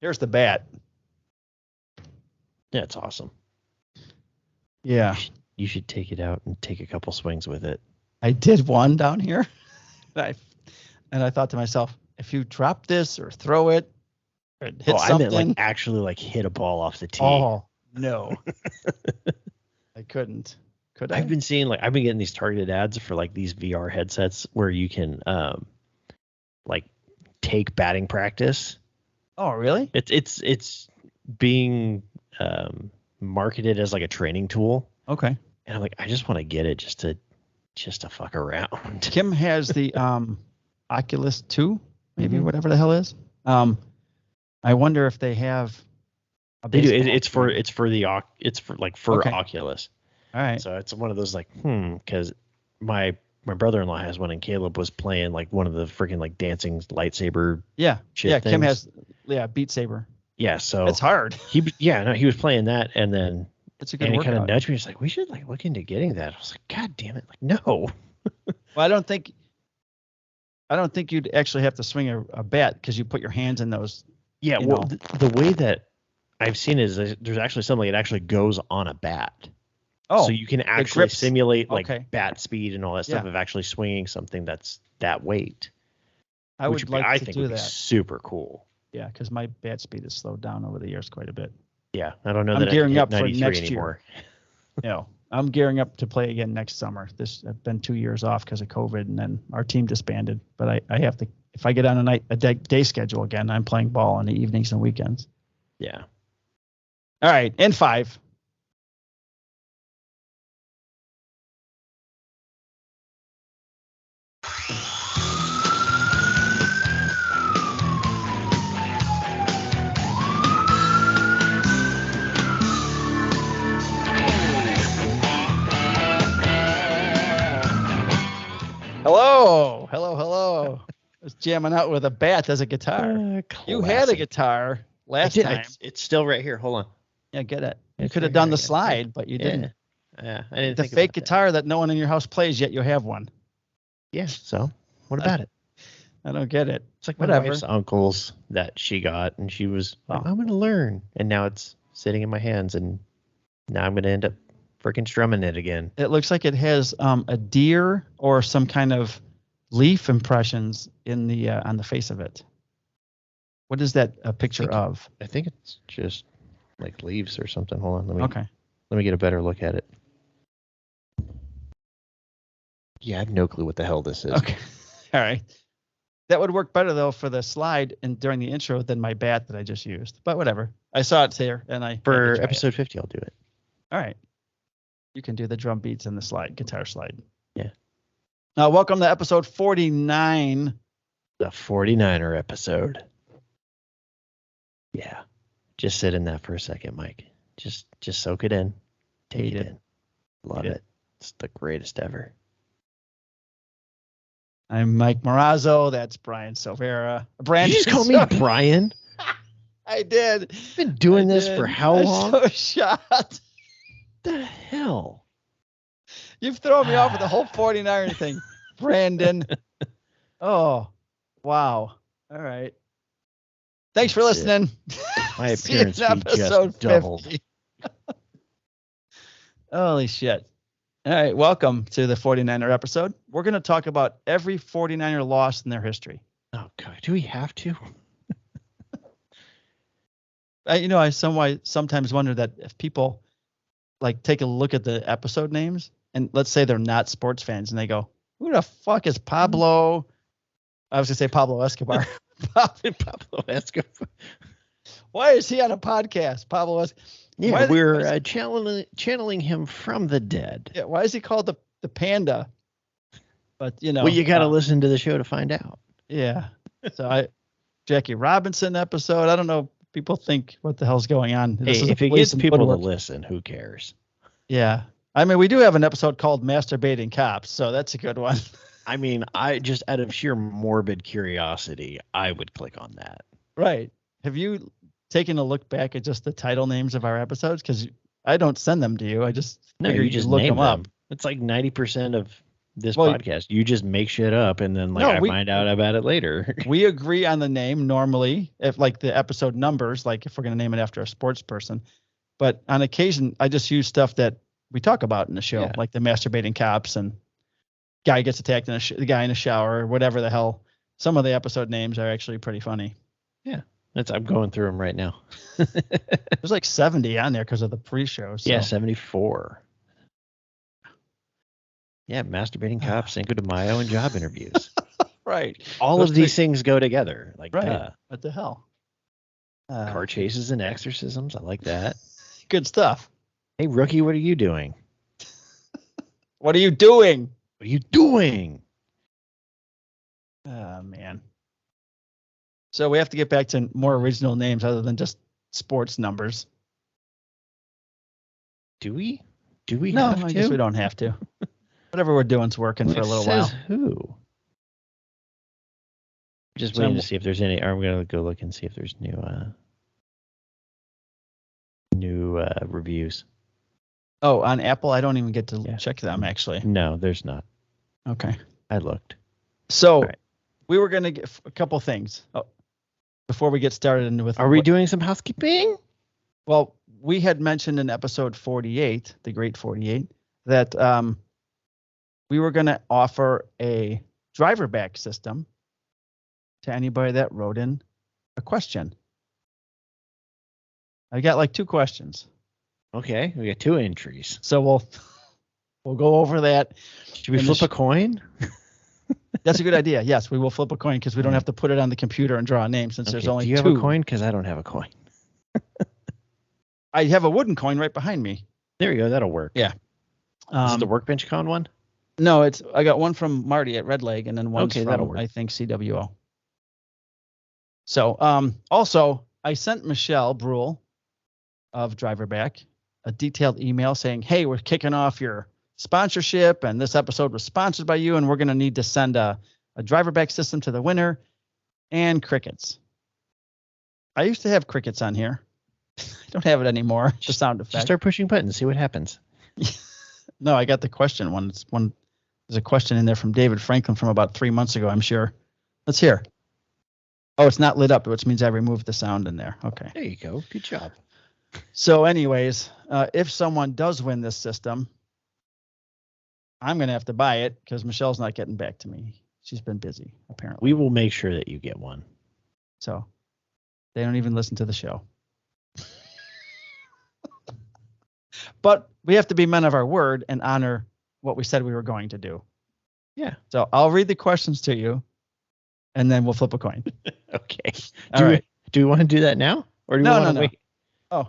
Here's the bat. Yeah, it's awesome. Yeah. You should take it out and take a couple swings with it. I did one down here. And I thought to myself, if you drop this or throw it or hit something. I meant like actually like hit a ball off the tee. Oh, no. I couldn't. Could I? I've been getting these targeted ads for like these VR headsets where you can like take batting practice. Oh, really? It's being marketed as like a training tool. Okay. And I'm like, I just want to get it just to fuck around. Kim has the Oculus 2, maybe whatever the hell is. I wonder if they have. They do. It's for Okay. Oculus. All right. So it's one of those like because my brother-in-law has one and Caleb was playing like one of the freaking like dancing lightsaber. Yeah. Shit Kim things. has Beat Saber. Yeah. So it's hard. He was playing that and then. It's a good and he workout. kind of nudged me. He's like, we should like look into getting that. I was like, God damn it. Like, no. Well, I don't think you'd actually have to swing a bat because you put your hands in those. Yeah. Well, the way that I've seen is there's actually something that actually goes on a bat. Oh, so you can actually simulate like bat speed and all that stuff of actually swinging something that's that weight. I think would do that. Super cool. Yeah, because my bat speed has slowed down over the years quite a bit. Yeah, I don't know I'm that gearing I up for next anymore. year. No, I'm gearing up to play again next summer. I've been 2 years off because of COVID, and then our team disbanded. But I have to, if I get on a day schedule again, I'm playing ball in the evenings and weekends. Yeah. All right, in 5. Hello. I was jamming out with a bat as a guitar. You had a guitar last time. It's still right here. Hold on. Yeah, get it. You could have done the slide, but you didn't. Yeah, I didn't. The think fake about guitar that no one in your house plays, yet you have one. Yeah. So what about it? I don't get it. It's like my wife's uncle's that she got, and she was, I'm going to learn, and now it's sitting in my hands, and now I'm going to end up freaking strumming it again. It looks like it has a deer or some kind of leaf impressions in the on the face of it. What is that a picture of? I think it's just like leaves or something. Hold on, let me get a better look at it. Yeah, I have no clue what the hell this is. Okay, all right. That would work better though for the slide and during the intro than my bat that I just used. But whatever. I saw it here and for episode 50 I'll do it. All right. You can do the drum beats and the guitar slide. Yeah. Now welcome to episode 49. The 49er episode. Yeah. Just sit in that for a second, Mike. Just soak it in. Take it in. Love it. It's the greatest ever. I'm Mike Morazzo. That's Brian Silvera. Did you just call me Brian? I did. You've been doing this for how long? I'm so shocked. The hell? You've thrown me off with the whole 49er thing. Brandon. Oh, wow. All right. Thanks for listening. My appearance fee just doubled. Holy shit. All right, welcome to the 49er episode. We're going to talk about every 49er loss in their history. Oh, God. Do we have to? I sometimes wonder that if people like take a look at the episode names and let's say they're not sports fans and they go, who the fuck is Pablo? I was going to say Pablo Escobar. Pablo Escobar. Why is he on a podcast? Pablo Escobar. Yeah, we're channeling him from the dead. Yeah, why is he called the panda? But well, you got to listen to the show to find out. Yeah. So Jackie Robinson episode. I don't know. People think what the hell's going on. Hey, if it gets people to listen, who cares? Yeah. I mean, we do have an episode called Masturbating Cops, so that's a good one. I mean, I just out of sheer morbid curiosity, I would click on that. Right. Have you taken a look back at just the title names of our episodes? Because I don't send them to you. I just you just look them up. It's like 90% of this podcast. You just make shit up, and then I find out about it later. We agree on the name normally, if like the episode numbers, like if we're going to name it after a sports person. But on occasion, I just use stuff that we talk about in the show, like the masturbating cops and guy gets attacked in the guy in the shower, or whatever the hell. Some of the episode names are actually pretty funny. Yeah, I'm going through them right now. There's like 70 on there because of the pre-show. So. Yeah, 74. Yeah, masturbating cops, Cinco de Mayo, and job interviews. Right. All of these things go together. Right. What the hell? Car chases and exorcisms. I like that. Good stuff. Hey, rookie, what are you doing? What are you doing? What are you doing? Oh, man. So we have to get back to more original names other than just sports numbers. Do we? Do we no, have to? I guess we don't have to. Whatever we're doing is working for a little while. Who? Just waiting to see if there's any. I'm going to go look and see if there's new reviews. Oh, on Apple, I don't even get to check them, actually. No, there's not. Okay. I looked. So we were going to get a couple things before we get started with. Are we doing some housekeeping? Well, we had mentioned in episode 48, the great 48, that we were going to offer a Driverback system to anybody that wrote in a question. I got like 2 questions. Okay, we got 2 entries. So we'll go over that. Should we flip a coin? That's a good idea. Yes, we will flip a coin because we don't have to put it on the computer and draw a name since there's only 2. Do you have a coin? Because I don't have a coin. I have a wooden coin right behind me. There you go. That'll work. Yeah. Is it the Workbench Con one? No, I got one from Marty at Red Leg and then one from, I think, CWO. So also, I sent Michelle Brule of Driverback a detailed email saying, hey, we're kicking off your sponsorship, and this episode was sponsored by you, and we're going to need to send a Driverback system to the winner and crickets. I used to have crickets on here. I don't have it anymore. The sound effect. Just start pushing buttons, see what happens. No, I got the question one. There's a question in there from David Franklin from about 3 months ago, I'm sure. Let's hear. Oh, it's not lit up, which means I removed the sound in there. Okay. There you go. Good job. So anyways, if someone does win this system, I'm going to have to buy it because Michelle's not getting back to me. She's been busy, apparently. We will make sure that you get one. So they don't even listen to the show. But we have to be men of our word and honor what we said we were going to do. Yeah. So I'll read the questions to you, and then we'll flip a coin. Okay. Do we want to do that now? Or do we want to wait? Oh,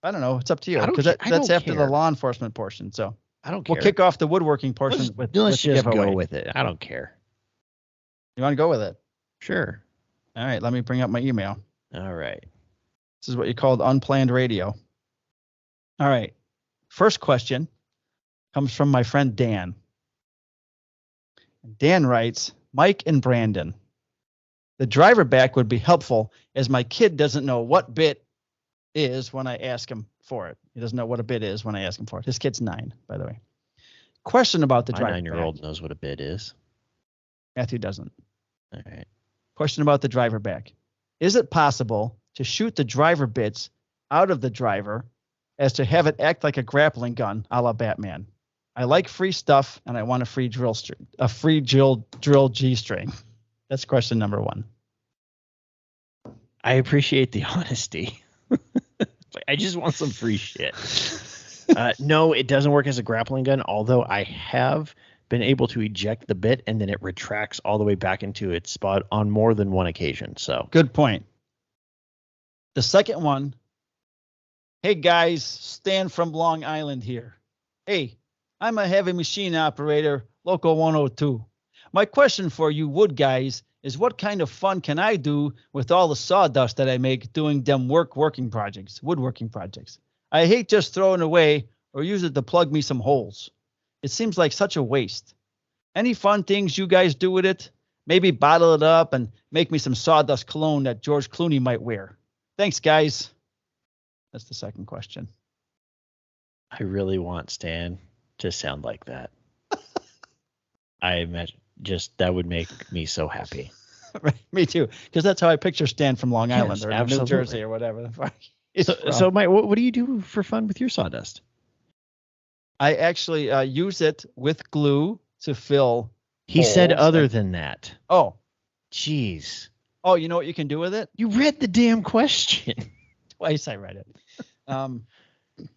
I don't know. It's up to you. Because that's after the law enforcement portion. So I don't care. We'll kick off the woodworking portion let's just go with it. I don't care. You want to go with it? Sure. All right. Let me bring up my email. All right. This is what you called unplanned radio. All right. First question comes from my friend Dan. Dan writes, Mike and Brandon, the Driverback would be helpful as my kid doesn't know what bit is when I ask him for it. He doesn't know what a bit is when I ask him for it. His kid's 9, by the way. Question about the Driverback. My 9-year-old knows what a bit is. Matthew doesn't. All right. Question about the Driverback. Is it possible to shoot the driver bits out of the driver as to have it act like a grappling gun a la Batman? I like free stuff and I want a free drill G-string. That's question number 1. I appreciate the honesty. I just want some free shit. No, it doesn't work as a grappling gun, although I have been able to eject the bit and then it retracts all the way back into its spot on more than one occasion. So good point. The second one. Hey guys, Stan from Long Island here. Hey, I'm a heavy machine operator, Local 102. My question for you wood guys is what kind of fun can I do with all the sawdust that I make doing them woodworking projects? I hate just throwing away or use it to plug me some holes. It seems like such a waste. Any fun things you guys do with it? Maybe bottle it up and make me some sawdust cologne that George Clooney might wear. Thanks, guys. That's the second question. I really want Stan to sound like that. I imagine just that would make me so happy. Right, me too, because that's how I picture Stan from Long Island or absolutely. New Jersey or whatever the fuck he's from. So Mike, what do you do for fun with your sawdust? I actually use it with glue to fill. He said holes other than that. Oh, jeez. Oh, you know what you can do with it? You read the damn question. Twice I read it.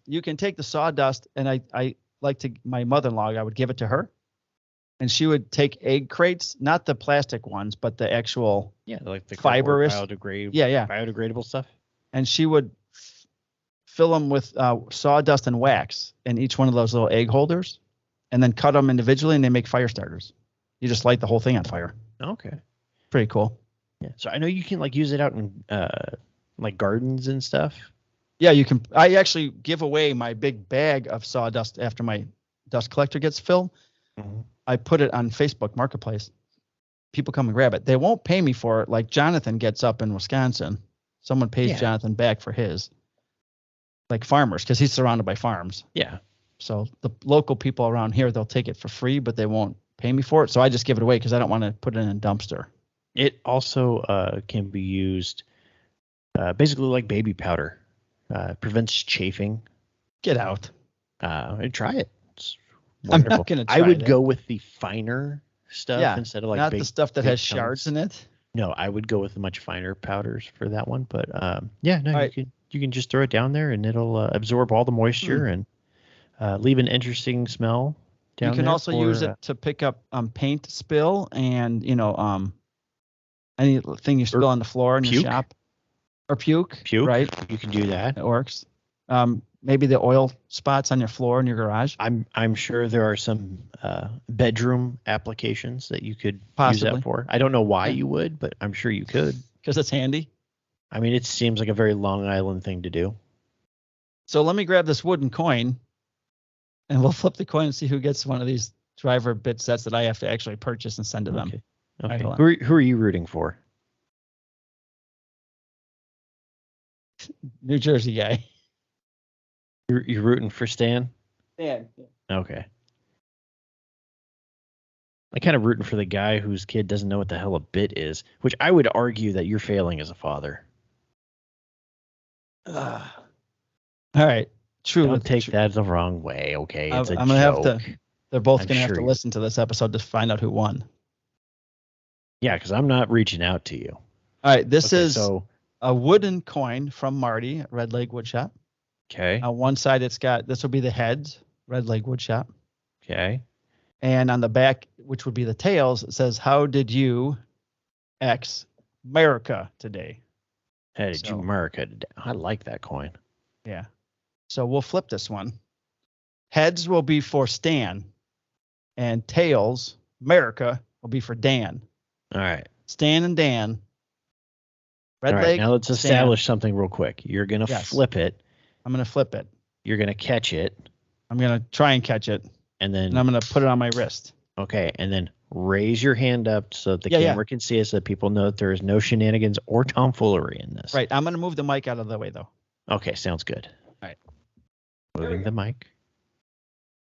You can take the sawdust, and I like to, my mother-in-law, I would give it to her, and she would take egg crates, not the plastic ones, but the actual like the fibrous, biodegradable stuff. And she would fill them with sawdust and wax in each one of those little egg holders, and then cut them individually, and they make fire starters. You just light the whole thing on fire. Okay. Pretty cool. Yeah. So I know you can like use it out in like gardens and stuff. Yeah, you can. I actually give away my big bag of sawdust after my dust collector gets filled. Mm-hmm. I put it on Facebook Marketplace. People come and grab it. They won't pay me for it. Like Jonathan gets up in Wisconsin. Someone pays Jonathan back for his. Like farmers, because he's surrounded by farms. Yeah. So the local people around here, they'll take it for free, but they won't pay me for it. So I just give it away because I don't want to put it in a dumpster. It also can be used basically like baby powder. Prevents chafing. Get out. Try it. It's wonderful. I'm not gonna try I would that. go with the finer stuff instead of like not big, the stuff that has chunks. shards in it. No, I would go with the much finer powders for that one. But you can just throw it down there and it'll absorb all the moisture and leave an interesting smell down there. You can also use it to pick up paint spill and anything you spill on the floor in your shop. Or puke, right? You can do that. It works. Maybe the oil spots on your floor in your garage. I'm sure there are some bedroom applications that you could possibly use that for. I don't know why you would, but I'm sure you could. Because it's handy. I mean, it seems like a very Long Island thing to do. So let me grab this wooden coin, and we'll flip the coin and see who gets one of these driver bit sets that I have to actually purchase and send to them. Okay. Right, who are you rooting for? New Jersey guy. You're rooting for Stan? Stan. Okay. I'm kind of rooting for the guy whose kid doesn't know what the hell a bit is, which I would argue that you're failing as a father. All right. True. Don't take that the wrong way, okay? It's I'm a gonna joke. have to. They're both gonna have to listen to this episode to find out who won. Yeah, because I'm not reaching out to you. All right. This is a wooden coin from Marty at Red Leg Woodshop. Okay. On one side, it's got, this will be the heads, Red Leg Woodshop. Okay. And on the back, which would be the tails, it says, "How did you X America today?" How did you America today? I like that coin. Yeah. So we'll flip this one. Heads will be for Stan, and tails, America, will be for Dan. All right. Stan and Dan. Red Leg. Now let's establish something real quick. You're going to flip it. I'm going to flip it. You're going to catch it. I'm going to try and catch it. And then I'm going to put it on my wrist. Okay. And then raise your hand up so that the camera can see us, so that people know that there is no shenanigans or tomfoolery in this. Right. I'm going to move the mic out of the way, though. Okay. Sounds good. All right. Moving the mic.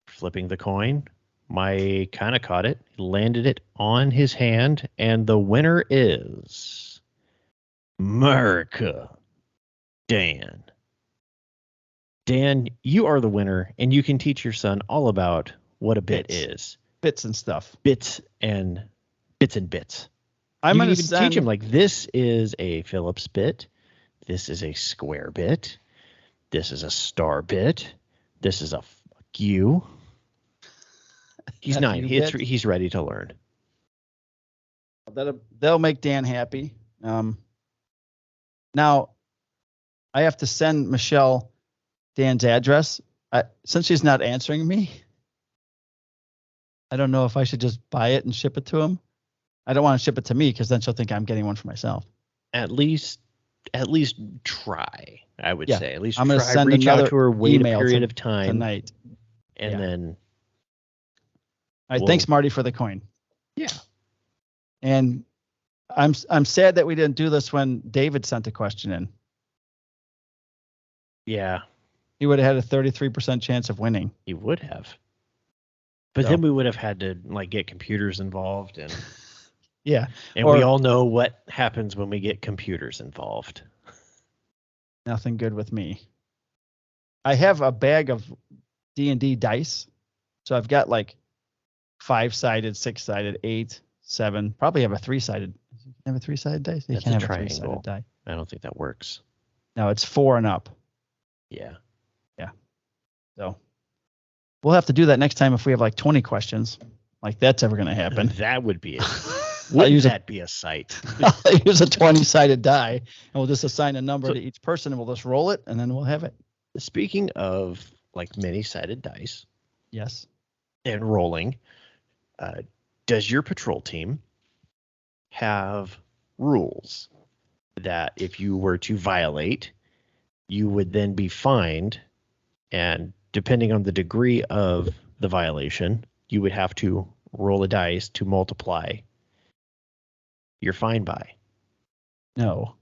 Flipping the coin. Mike kind of caught it. He landed it on his hand. And the winner is America. Dan. Dan, you are the winner, and you can teach your son all about what a bit is. Bits and stuff. Bits and bits. I'm going to teach him, like, this is a Phillips bit. This is a square bit. This is a star bit. This is a fuck you. He's 9. He's ready to learn. They'll make Dan happy. Now, I have to send Michelle Dan's address. Since she's not answering me, I don't know if I should just buy it and ship it to him. I don't want to ship it to me because then she'll think I'm getting one for myself. At least try. I would say at least I'm going to send reach another out to her, wait a email period of time tonight, and then. All right, thanks, Marty, for the coin. Yeah, and I'm sad that we didn't do this when David sent a question in. Yeah, he would have had a 33% chance of winning. He would have. But So, then we would have had to like get computers involved, and yeah. and we all know what happens when we get computers involved. Nothing good with me. I have a bag of D&D dice. So I've got like 5-sided, 6-sided, 8, 7. Probably have a 3-sided. You have a 3-sided dice? You That's can't a have triangle. a 3-sided die. I don't think that works. No, it's 4 and up. Yeah. So we'll have to do that next time if we have like 20 questions. Like that's ever going to happen. That would be it. I'll use be a sight? I'll use a 20-sided die, and we'll just assign a number to each person, and we'll just roll it, and then we'll have it. Speaking of like many-sided dice. Yes. And rolling, does your patrol team have rules that if you were to violate, you would then be fined, and depending on the degree of the violation, you would have to roll a dice to multiply your fine by? No.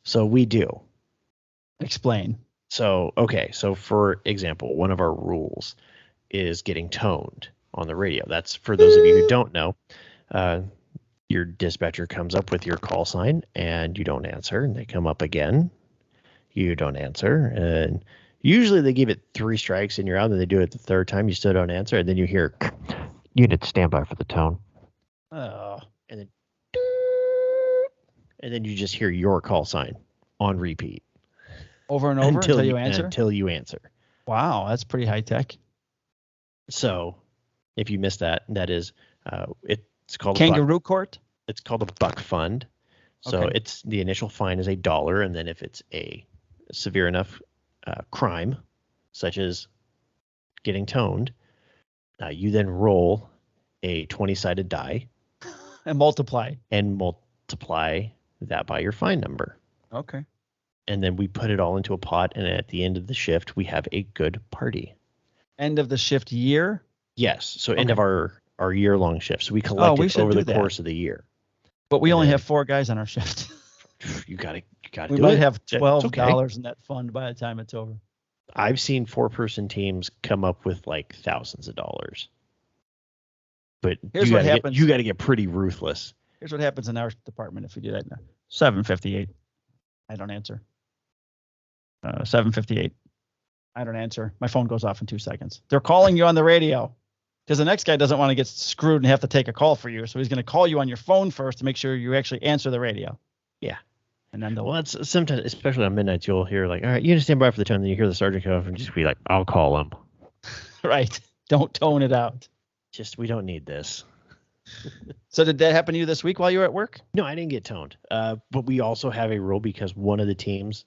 So we do. Explain. So, okay. So for example, one of our rules is getting toned on the radio. That's for those of you who don't know. Your dispatcher comes up with your call sign and you don't answer, and they come up again. You don't answer, and usually they give it 3 strikes and you're out, and they do it the 3rd time. You still don't answer, and then you hear, "Unit standby for the tone." Oh. And then you just hear your call sign on repeat. Over and over until you answer? Until you answer. Wow, that's pretty high tech. So if you missed that, that is, it's called Kangaroo court? It's called a buck fund. So Okay. it's the initial fine is $1, and then if it's a severe enough crime, such as getting toned, you then roll a 20-sided die And multiply. that by your fine number. Okay. And then we put it all into a pot, and at the end of the shift, we have a good party. End of the shift year? Yes. So end of our year-long shift. So we collect it over the course of the year. But we only have 4 guys on our shift. You gotta we do might it. have $12 in that fund by the time it's over. I've seen 4-person teams come up with like thousands of dollars. But Here's what happens. You got to get pretty ruthless. Here's what happens in our department if we do that now. 7:58. I don't answer. 7:58. I don't answer. My phone goes off in 2 seconds. They're calling you on the radio because the next guy doesn't want to get screwed and have to take a call for you. So he's going to call you on your phone first to make sure you actually answer the radio. Yeah. And then well, it's sometimes, especially on midnights, you'll hear like, "All right, you just stand by for the tone." Then you hear the sergeant come up and just be like, "I'll call him." Right. Don't tone it out. We don't need this. So did that happen to you this week while you were at work? No, I didn't get toned. But we also have a rule because one of the teams,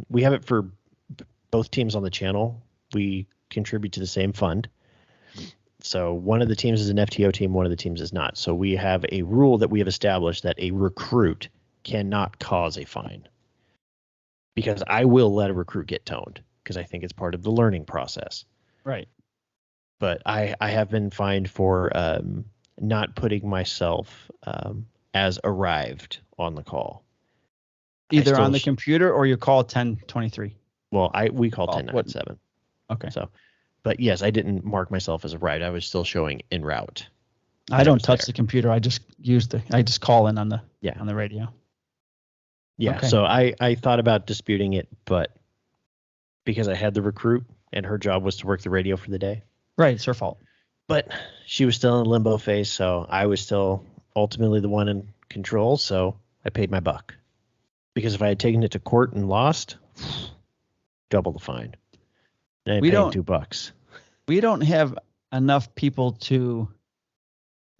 we have it for both teams on the channel. We contribute to the same fund. So one of the teams is an FTO team, one of the teams is not. So we have a rule that we have established that a recruit cannot cause a fine. Because I will let a recruit get toned because I think it's part of the learning process. Right. But I have been fined for not putting myself as arrived on the call. Either on the computer or you call 1023. Well, we call 1097. Okay. So, but yes, I didn't mark myself as arrived. I was still showing en route. I don't touch the computer. I just call in on the radio. Yeah. Okay. So I thought about disputing it, but because I had the recruit and her job was to work the radio for the day. Right. It's her fault. But she was still in limbo phase, so I was still ultimately the one in control. So I paid my buck. Because if I had taken it to court and lost, double the fine. And I paid $2. We don't have enough people to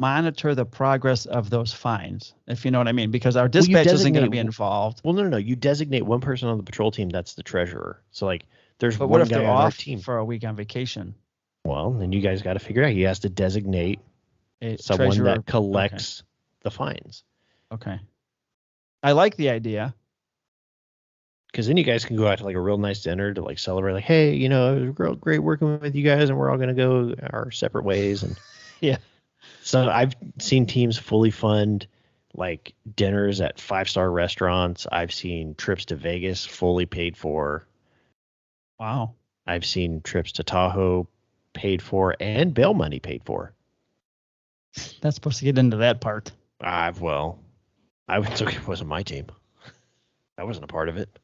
monitor the progress of those fines, if you know what I mean, because our dispatch isn't going to be involved. Well, no. You designate one person on the patrol team. That's the treasurer. So like, there's but one what if guy they're on our off team for a week on vacation? Well, then you guys got to figure out. He has to designate someone that collects the fines. Okay. I like the idea. Because then you guys can go out to like a real nice dinner to like celebrate. Like, hey, it was great working with you guys, and we're all going to go our separate ways. And yeah. So I've seen teams fully fund like dinners at 5-star restaurants. I've seen trips to Vegas fully paid for. Wow. I've seen trips to Tahoe paid for and bail money paid for. Not supposed to get into that part. Well, it wasn't my team. I wasn't a part of it.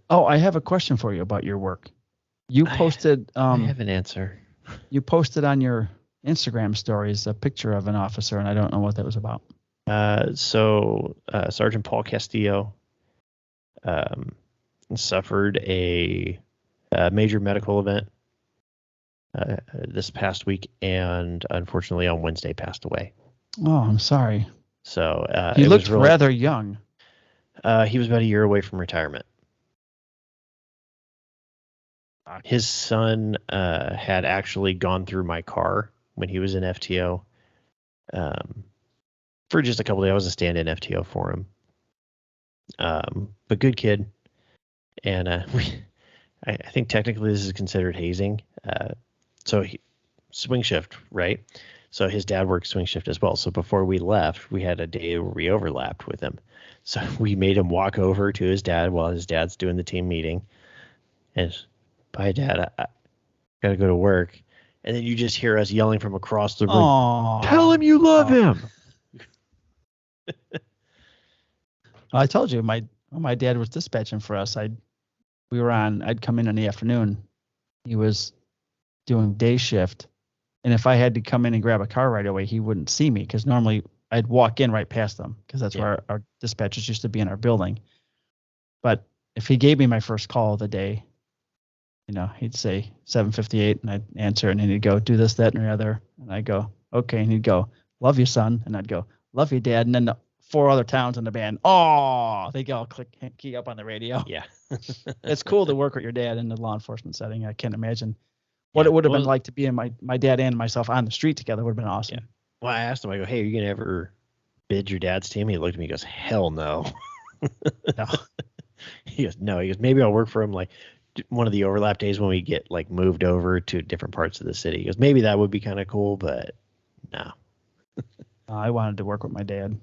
Oh, I have a question for you about your work. You posted. I have an answer. You posted on your Instagram stories a picture of an officer, and I don't know what that was about. Sergeant Paul Castillo suffered a major medical event this past week, and unfortunately on Wednesday passed away. Oh, I'm sorry. So he looked rather young. He was about a year away from retirement. His son had actually gone through my car when he was in FTO for just a couple of days. I was a stand-in FTO for him. But good kid. And I think technically this is considered hazing. Swing shift, right? So his dad worked swing shift as well. So before we left, we had a day where we overlapped with him. So we made him walk over to his dad while his dad's doing the team meeting. And bye, Dad, I got to go to work. And then you just hear us yelling from across the room. Aww. Tell him you love him. I told you my dad was dispatching for us. I'd come in the afternoon. He was doing day shift. And if I had to come in and grab a car right away, he wouldn't see me because normally I'd walk in right past them because that's where our dispatchers used to be in our building. But if he gave me my first call of the day, he'd say 7:58 and I'd answer and then he'd go, do this, that, and the other. And I'd go, okay. And he'd go, love you, son. And I'd go, love you, Dad. And then the 4 other towns in the band, they all key up on the radio. Yeah. It's cool to work with your dad in the law enforcement setting. I can't imagine what it would have been like to be in my dad and myself on the street together. Would have been awesome. Yeah. Well, I asked him, I go, hey, are you going to ever bid your dad's team? He looked at me and goes, hell no. No. He goes, no. He goes, maybe I'll work for him like one of the overlap days when we get like moved over to different parts of the city. He goes, maybe that would be kind of cool, but no. I wanted to work with my dad.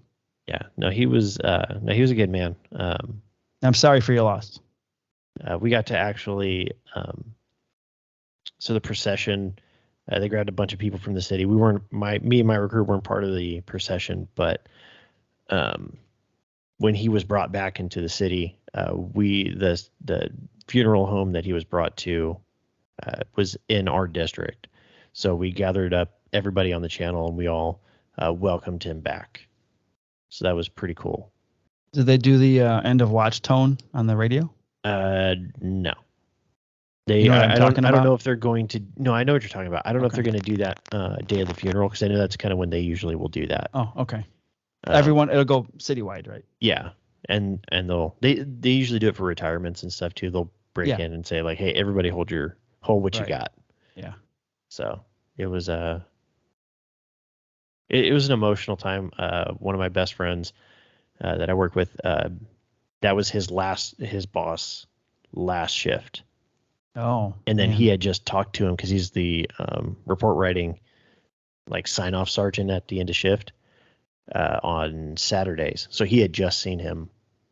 Yeah, no, he was a good man. I'm sorry for your loss. We got to actually, so the procession, they grabbed a bunch of people from the city. Me and my recruit weren't part of the procession, but when he was brought back into the city, the funeral home that he was brought to was in our district. So we gathered up everybody on the channel and we all welcomed him back. So that was pretty cool. Did they do the end of watch tone on the radio? No. You know what I don't know if they're going to. No, I know what you're talking about. I don't know if they're going to do that day of the funeral because I know that's kind of when they usually will do that. Oh, okay. It'll go citywide, right? Yeah, and they usually do it for retirements and stuff too. They'll break in and say like, hey, everybody hold what you got. Yeah. So it was it was an emotional time. One of my best friends that I work with, that was his boss last shift. Oh. And then he had just talked to him because he's the report writing like sign off sergeant at the end of shift on Saturdays. So he had just seen him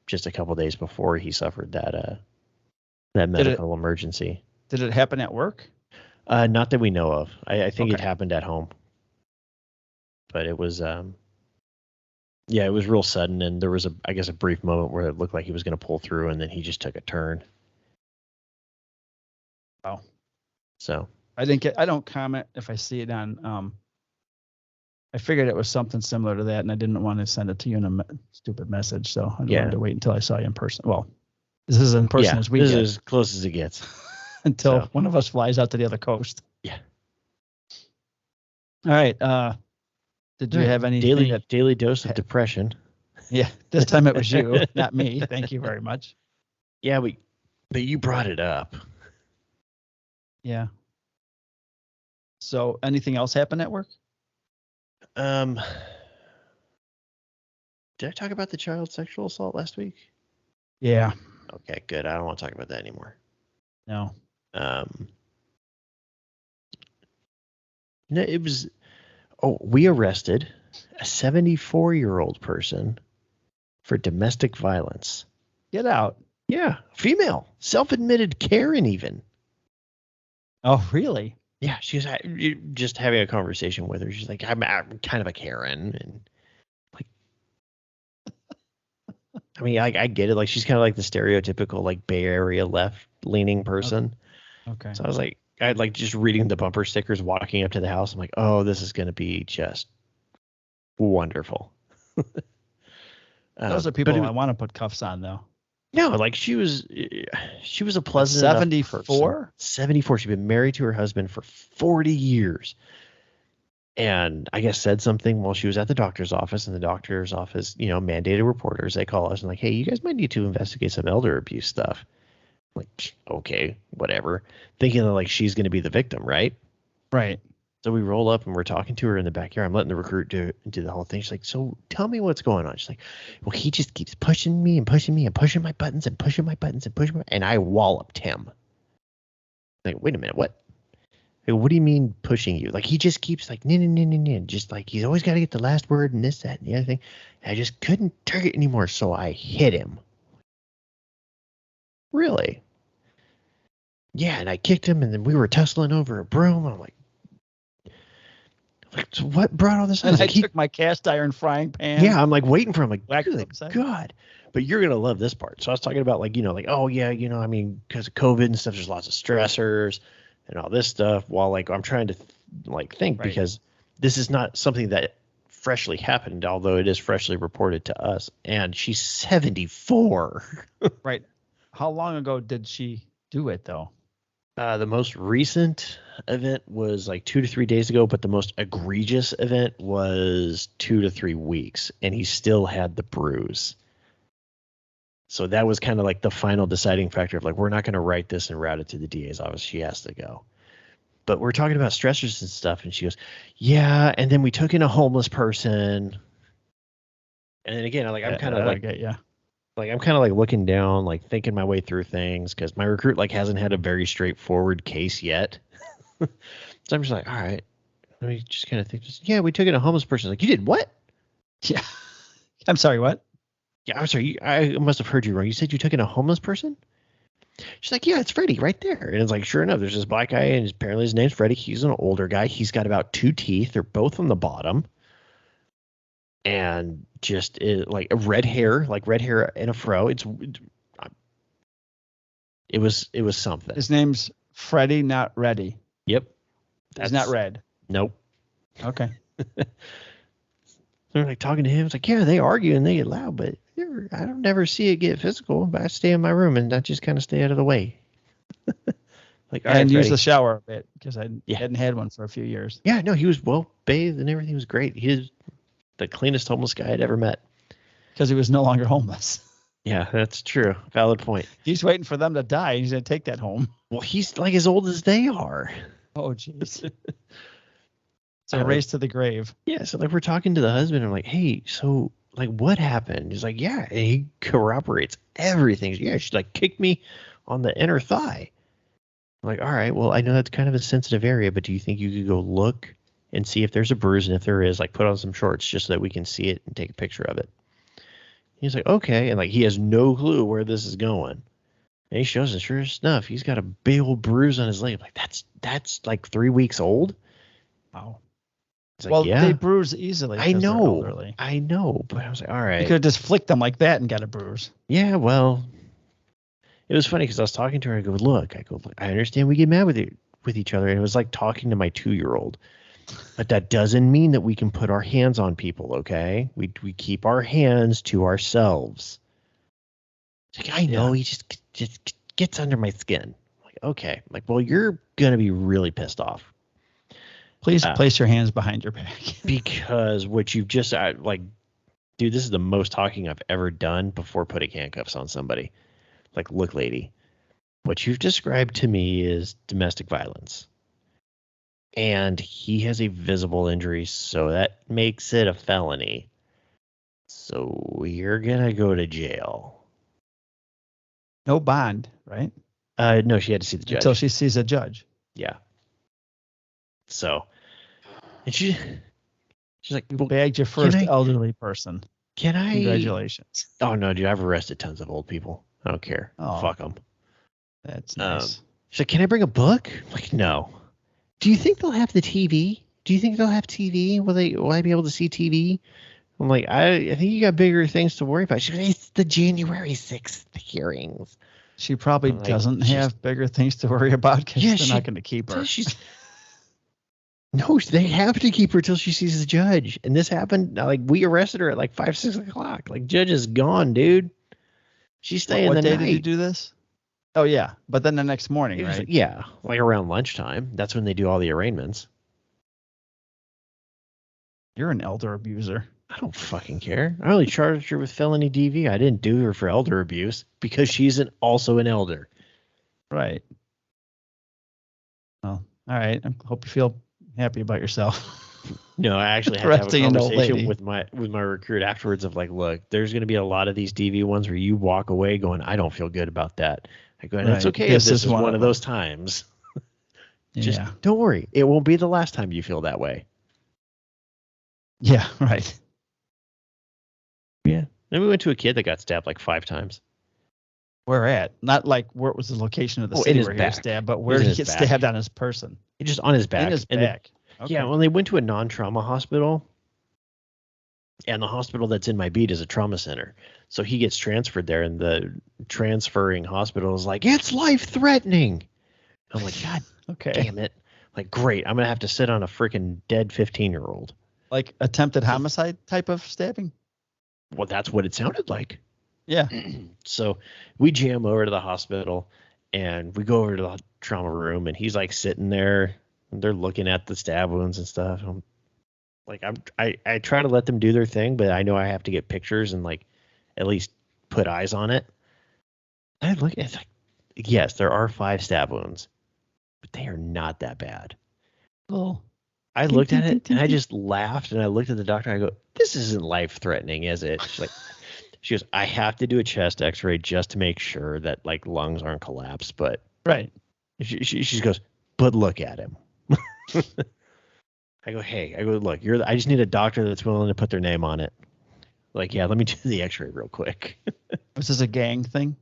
just a couple days before he suffered that medical emergency. Did it happen at work? Not that we know of. I think it happened at home. But it was, it was real sudden, and there was a brief moment where it looked like he was going to pull through, and then he just took a turn. Wow. So I don't comment if I see it on. I figured it was something similar to that, and I didn't want to send it to you in a stupid message, so I wanted to wait until I saw you in person. Well, this is in person as we get. This is as close as it gets. Until one of us flies out to the other coast. Yeah. All right. Did you have any daily dose of depression? Yeah, this time it was you, not me. Thank you very much. Yeah, but you brought it up. Yeah. So, anything else happen at work? Did I talk about the child sexual assault last week? Yeah. Okay, good. I don't want to talk about that anymore. No. No, it was. Oh, we arrested a 74-year-old person for domestic violence. Get out. Yeah, female, self-admitted Karen even. Oh, really? Yeah, she was just having a conversation with her. She's like, I'm kind of a Karen, and like, I mean, I get it. Like, she's kind of like the stereotypical like Bay Area left leaning person. Okay. So I was like, I'd like just reading the bumper stickers, walking up to the house. I'm like, oh, this is gonna be just wonderful. Those are people I want to put cuffs on, though. No, like she was a pleasant enough 74? 74. She'd been married to her husband for 40 years. And I guess said something while she was at the doctor's office, and the doctor's office, mandated reporters. They call us and like, hey, you guys might need to investigate some elder abuse stuff. I'm like, okay, whatever. Thinking that like she's going to be the victim, right? Right. So we roll up and we're talking to her in the backyard. I'm letting the recruit do the whole thing. She's like, so tell me what's going on. She's like, well, he just keeps pushing me and pushing me and pushing my buttons and pushing my buttons and pushing my, and I walloped him. Like, wait a minute, what? Like, what do you mean pushing you? Like, he just keeps like, just like, he's always got to get the last word and this, that, and the other thing. And I just couldn't take it anymore, so I hit him. Really? Yeah, and I kicked him, and then we were tussling over a broom. I'm like, so what brought all this up? And I took my cast iron frying pan. Yeah, I'm like waiting for him. Like, good God. But you're gonna love this part. So I was talking about like, like, oh yeah, I mean, because of COVID and stuff, there's lots of stressors and all this stuff. While like I'm trying to think right. Because this is not something that freshly happened, although it is freshly reported to us. And she's 74. Right. How long ago did she do it though? The most recent event was like 2 to 3 days ago, but the most egregious event was 2 to 3 weeks, and he still had the bruise. So that was kind of like the final deciding factor of like, we're not going to write this and route it to the DA's office. She has to go. But we're talking about stressors and stuff, and she goes, yeah, and then we took in a homeless person. And then again, I'm kind of like, yeah. Like I'm kind of like looking down, like thinking my way through things because my recruit like hasn't had a very straightforward case yet. So I'm just like, all right, let me just kind of think. Yeah, we took in a homeless person. Like, you did what? Yeah. I'm sorry, what? Yeah, I'm sorry. I must have heard you wrong. You said you took in a homeless person? She's like, yeah, it's Freddie right there. And it's like, sure enough, there's this black guy, and apparently his name's Freddie. He's an older guy. He's got about 2 teeth. They're both on the bottom. And just like a red hair in a fro. It was something. His name's Freddie, not Reddy. Yep. That's not red. Nope. Okay. They're like talking to him. It's like, yeah, they argue and they get loud, but I don't never see it get physical. But I stay in my room and I just kind of stay out of the way. Like, all right, and use Freddie. the shower a bit because I hadn't had one for a few years. Yeah, no, he was well bathed and everything was great. He was the cleanest homeless guy I'd ever met. Because he was no longer homeless. Yeah, that's true. Valid point. He's waiting for them to die. He's going to take that home. Well, he's like as old as they are. Oh, jeez. It's a race to the grave. Yeah, so like we're talking to the husband. I'm like, hey, so like what happened? He's like, yeah. And he corroborates everything. Yeah, she like kicked me on the inner thigh. I'm like, all right, well, I know that's kind of a sensitive area, but do you think you could go look and see if there's a bruise, and if there is, like put on some shorts just so that we can see it and take a picture of it. He's like, okay. And like, he has no clue where this is going. And he shows us, sure enough, he's got a big old bruise on his leg. I'm like, that's like 3 weeks old. Wow. It's like, yeah. They bruise easily. I know. But I was like, all right. You could have just flicked them like that and got a bruise. Yeah, well, it was funny because I was talking to her. I go, look, I understand we get mad with each other. And it was like talking to my 2-year-old. But that doesn't mean that we can put our hands on people, okay? We keep our hands to ourselves. It's like, I know, he just gets under my skin. I'm like, okay. I'm like, well, you're going to be really pissed off. Please place your hands behind your back. Because what you've just, dude, this is the most talking I've ever done before putting handcuffs on somebody. Like, look, lady, what you've described to me is domestic violence. And he has a visible injury, so that makes it a felony. So you're going to go to jail. No bond, right? No, she had to see the judge. Until she sees a judge. Yeah. So, and she's like, you bagged your first elderly person. Can I? Congratulations. Oh, no, dude, I've arrested tons of old people. I don't care. Oh, fuck them. That's nice. She's like, can I bring a book? I'm like, no. Do you think they'll have the TV? Do you think they'll have TV? Will I be able to see TV? I'm like, I think you got bigger things to worry about. She goes, it's the January 6th hearings. She probably doesn't have bigger things to worry about because they're not going to keep her. No, they have to keep her till she sees the judge. And this happened, like, we arrested her at like 5, 6 o'clock. Like, judge is gone, dude. She's staying the night. What day did you do this? Oh, yeah. But then the next morning, right? Yeah, like around lunchtime. That's when they do all the arraignments. You're an elder abuser. I don't fucking care. I only charged her with felony DV. I didn't do her for elder abuse because she's also an elder. Right. Well, all right. I hope you feel happy about yourself. No, I actually had to have a conversation with my recruit afterwards of like, look, there's going to be a lot of these DV ones where you walk away going, I don't feel good about that. I go, and it's okay if this is one of those times. Just don't worry. It won't be the last time you feel that way. Yeah, right. Yeah. Then we went to a kid that got stabbed like 5 times. Where at? Not like where was the location of the city where he was stabbed, but where did he get stabbed on his person? Just on his back. In his back. Okay. Yeah, when they went to a non-trauma hospital, and the hospital that's in my beat is a trauma center. So he gets transferred there, and the transferring hospital is like, it's life-threatening. I'm like, God damn it. Like, great. I'm going to have to sit on a freaking dead 15-year-old. Like attempted homicide type of stabbing? Well, that's what it sounded like. Yeah. So we jam over to the hospital, and we go over to the trauma room, and he's like sitting there, and they're looking at the stab wounds and stuff. I'm like, I try to let them do their thing, but I know I have to get pictures and like at least put eyes on it. I look, it's like, yes, there are 5 stab wounds, but they are not that bad. Oh. I looked at it and I just laughed, and I looked at the doctor. And I go, this isn't life-threatening, is it? She goes, I have to do a chest X-ray just to make sure that like lungs aren't collapsed. But right. She goes, but look at him. I go, hey, look, I just need a doctor that's willing to put their name on it. Like, yeah, let me do the X-ray real quick. Was this a gang thing?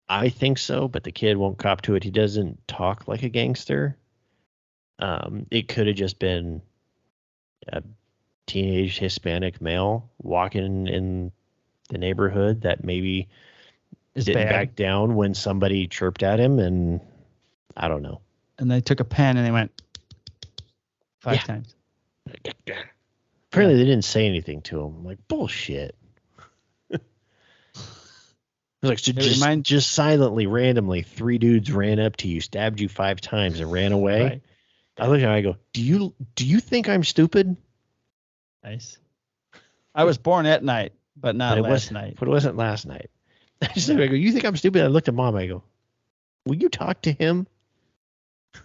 I think so, but the kid won't cop to it. He doesn't talk like a gangster. It could have just been a teenage Hispanic male walking in the neighborhood that maybe didn't back down when somebody chirped at him, and I don't know. And they took a pen and they went 5 times. Apparently they didn't say anything to him. I'm like, bullshit. Like, so just silently, randomly, 3 dudes ran up to you, stabbed you 5 times, and ran away. Right. I look at him, I go, do you think I'm stupid? Nice. I was born at night, but not last night. But it wasn't last night. I go, you think I'm stupid? I looked at Mom, I go, will you talk to him? It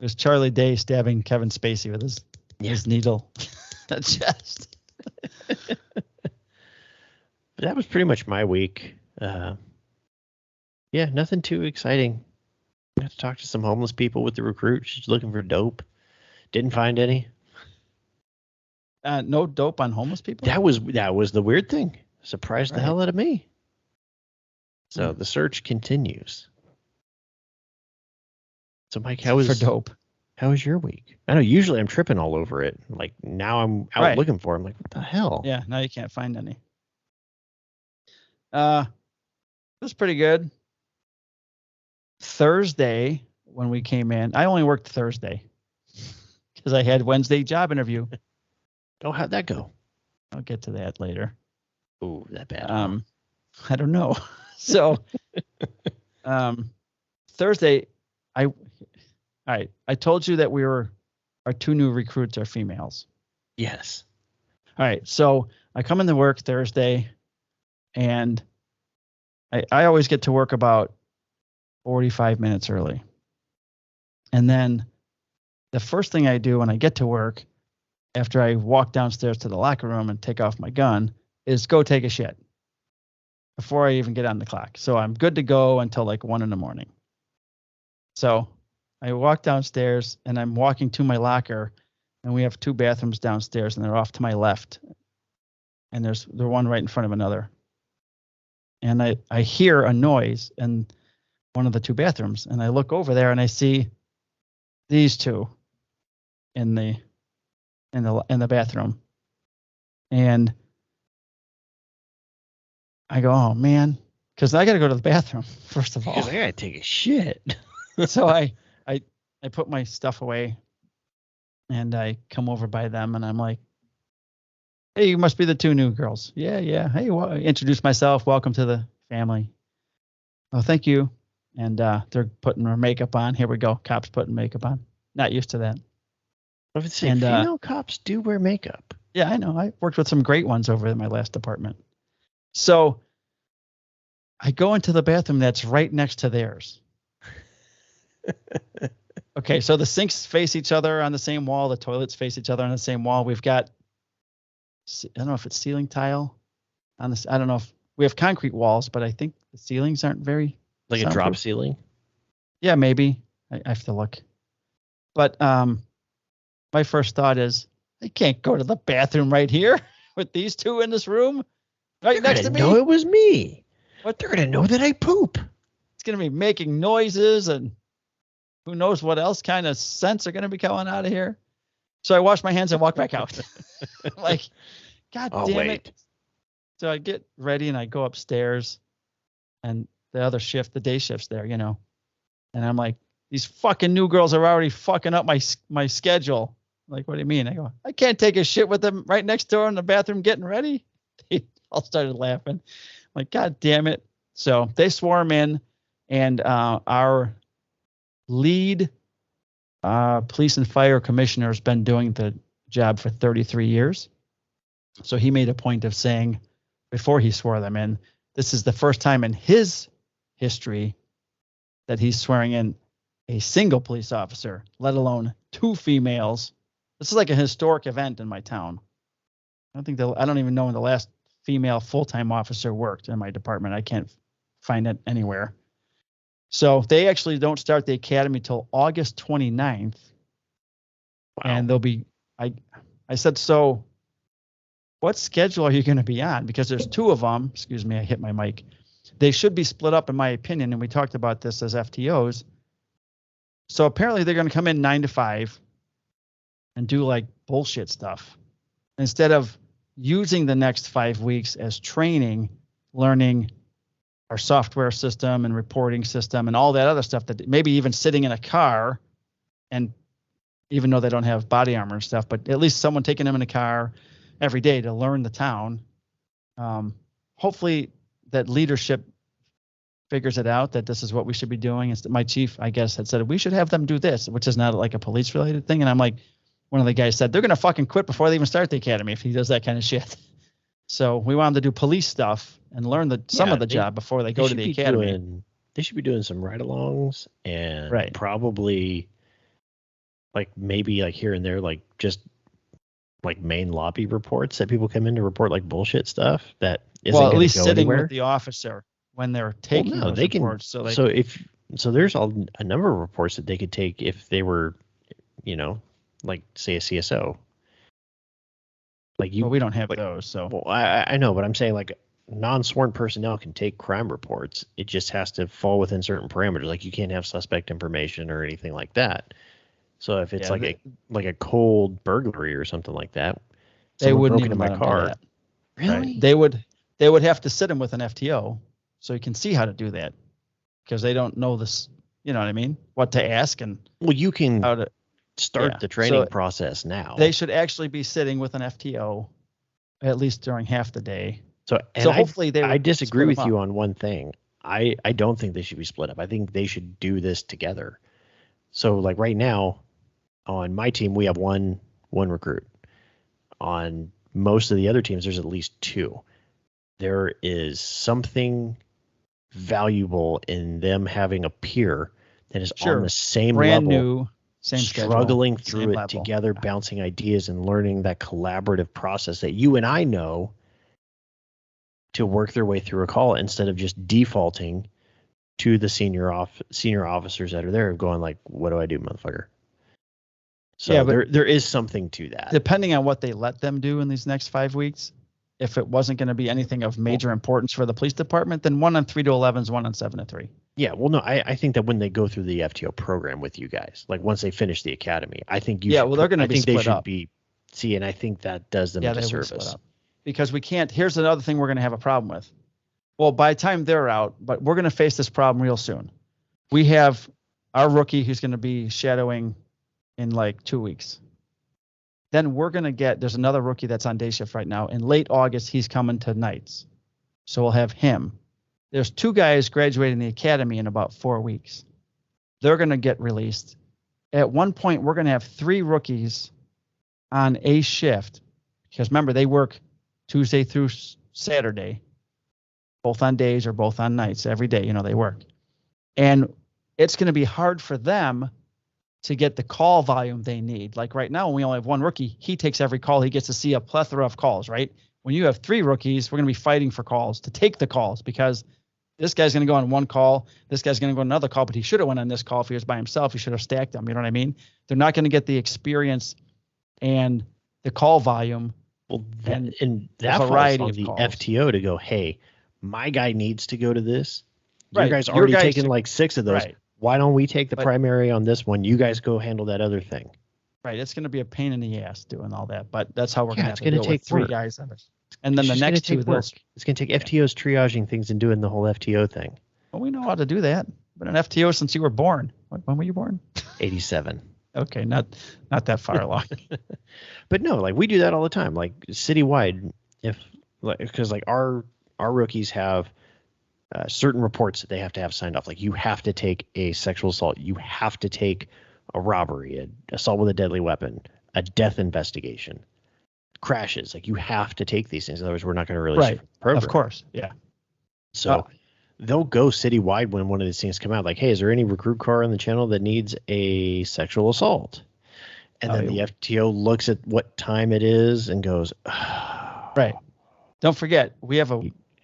was Charlie Day stabbing Kevin Spacey with his needle at chest. That was pretty much my week. Yeah, nothing too exciting. I had to talk to some homeless people with the recruit. She's looking for dope. Didn't find any. No dope on homeless people? That was the weird thing. Surprised the hell out of me. So the search continues. So Mike, how was your week? I know usually I'm tripping all over it. Like now I'm out looking for them. Like, what the hell? Yeah, now you can't find any. It was pretty good. Thursday when we came in, I only worked Thursday because I had Wednesday job interview. Oh, how'd that go? I'll get to that later. Ooh, that bad. I don't know. So, Thursday, I told you that our 2 new recruits are females. Yes. All right. So I come into work Thursday, and I always get to work about 45 minutes early. And then the first thing I do when I get to work, after I walk downstairs to the locker room and take off my gun, is go take a shit before I even get on the clock. So I'm good to go until like 1 a.m. So I walk downstairs and I'm walking to my locker, and we have 2 bathrooms downstairs, and they're off to my left. And they're one right in front of another. And I hear a noise in one of the 2 bathrooms, and I look over there and I see these 2 in the bathroom, and I go, oh man, because I got to go to the bathroom first of all. I gotta take a shit. So I put my stuff away, and I come over by them, and I'm like, hey, you must be the two new girls. Yeah. Hey, I introduce myself. Welcome to the family. Oh, thank you. And they're putting their makeup on. Here we go. Cops putting makeup on. Not used to that. I would say female cops do wear makeup. Yeah, I know. I worked with some great ones over in my last department. So I go into the bathroom that's right next to theirs. Okay, so the sinks face each other on the same wall. The toilets face each other on the same wall. We've got, I don't know if it's ceiling tile on this. I don't know if we have concrete walls, but I think the ceilings aren't very like soundproof. A drop ceiling. Yeah, maybe. I have to look. But my first thought is, I can't go to the bathroom right here with these two in this room right next to me. No, it was me. What? They're gonna know that I poop. It's gonna be making noises and who knows what else kind of scents are gonna be coming out of here. So I wash my hands and walk back out. Like, God damn it. So I get ready and I go upstairs, and the other shift, the day shift's there, you know. And I'm like, these fucking new girls are already fucking up my schedule. Like, what do you mean? I go, I can't take a shit with them right next door in the bathroom getting ready. They all started laughing. I'm like, God damn it. So they swarm in, and our lead police and fire commissioner has been doing the job for 33 years. So he made a point of saying, before he swore them in, this is the first time in his history that he's swearing in a single police officer, let alone two females. This is like a historic event in my town. I don't even know when the last female full-time officer worked in my department. I can't find it anywhere. So they actually don't start the academy till August 29th. Wow. And they'll be, I said, so what schedule are you going to be on? Because there's two of them. Excuse me, I hit my mic. They should be split up, in my opinion, and we talked about this as FTOs. So apparently they're going to come in 9 to 5 and do like bullshit stuff instead of using the next 5 weeks as training, learning our software system and reporting system and all that other stuff, that maybe even sitting in a car, and even though they don't have body armor and stuff, but at least someone taking them in a car every day to learn the town. Hopefully that leadership figures it out that this is what we should be doing. My chief, I guess, had said we should have them do this, which is not like a police related thing. And I'm like, one of the guys said, they're going to fucking quit before they even start the academy if he does that kind of shit. So we want them to do police stuff and learn some of the job before they go to the academy. They should be doing some ride-alongs and probably like maybe like here and there, like just like main lobby reports that people come in to report like bullshit stuff that isn't at least sitting anywhere. With the officer when they're taking those reports. So there's a number of reports that they could take if they were, you know, like say a CSO. Like you, we don't have those. So well, I know, but I'm saying like non-sworn personnel can take crime reports. It just has to fall within certain parameters. Like you can't have suspect information or anything like that. So if it's like a cold burglary or something like that, they wouldn't broke even into my car. Really? Right. They would have to sit him with an FTO so you can see how to do that, because they don't know this. You know what I mean? What to ask and you can how to start the training process now. They should actually be sitting with an FTO at least during half the day. So hopefully I disagree with you on one thing. I don't think they should be split up. I think they should do this together. So like right now on my team, we have one recruit. On most of the other teams, there's at least two. There is something valuable in them having a peer that is on the same brand level, new, same struggling schedule, through it together, bouncing ideas and learning that collaborative process that you and I know to work their way through a call instead of just defaulting to the senior officers that are there going like, what do I do, motherfucker? So there is something to that. Depending on what they let them do in these next 5 weeks, if it wasn't going to be anything of major importance for the police department, then 1 on 3 to 11s, 1 on 7 to 3. Yeah, well, no, I think that when they go through the FTO program with you guys, like once they finish the academy, I think they're going to be split up. They should be. See, and I think that does them a disservice. Split up. Because we can't. Here's another thing we're going to have a problem with. Well, by the time they're out, but we're going to face this problem real soon. We have our rookie who's going to be shadowing in like 2 weeks. Then we're going to there's another rookie that's on day shift right now. In late August, he's coming to nights. So we'll have him. There's 2 guys graduating the academy in about 4 weeks. They're going to get released. At one point, we're going to have 3 rookies on a shift. Because remember, they work Tuesday through Saturday, both on days or both on nights. Every day, they work. And it's going to be hard for them to get the call volume they need. Like right now, when we only have 1 rookie, he takes every call. He gets to see a plethora of calls, right? When you have 3 rookies, we're going to be fighting for calls, to take the calls, because this guy's going to go on 1 call. This guy's going to go on another call, but he should have went on this call if he was by himself. He should have stacked them. You know what I mean? They're not going to get the experience and the call volume. Well, that variety falls on the calls. FTO to go, hey, my guy needs to go to this. Right. You guys already taken like 6 of those. Right. Why don't we take the primary on this one? You guys go handle that other thing. Right. It's going to be a pain in the ass doing all that, but that's how we're going to have to deal with 3 guys on it. And then the next 2, it's going to take FTOs triaging things and doing the whole FTO thing. Well, we know how to do that. But an FTO since you were born. When were you born? 87. Okay, not that far along. But no, like we do that all the time. Like citywide, because our rookies have certain reports that they have to have signed off. Like you have to take a sexual assault, you have to take a robbery, an assault with a deadly weapon, a death investigation, crashes. Like you have to take these things, otherwise we're not going to release the program. Of course, yeah. So they'll go citywide when one of these things come out. Like, hey, is there any recruit car on the channel that needs a sexual assault? And then the FTO looks at what time it is and goes, right. Don't forget, we have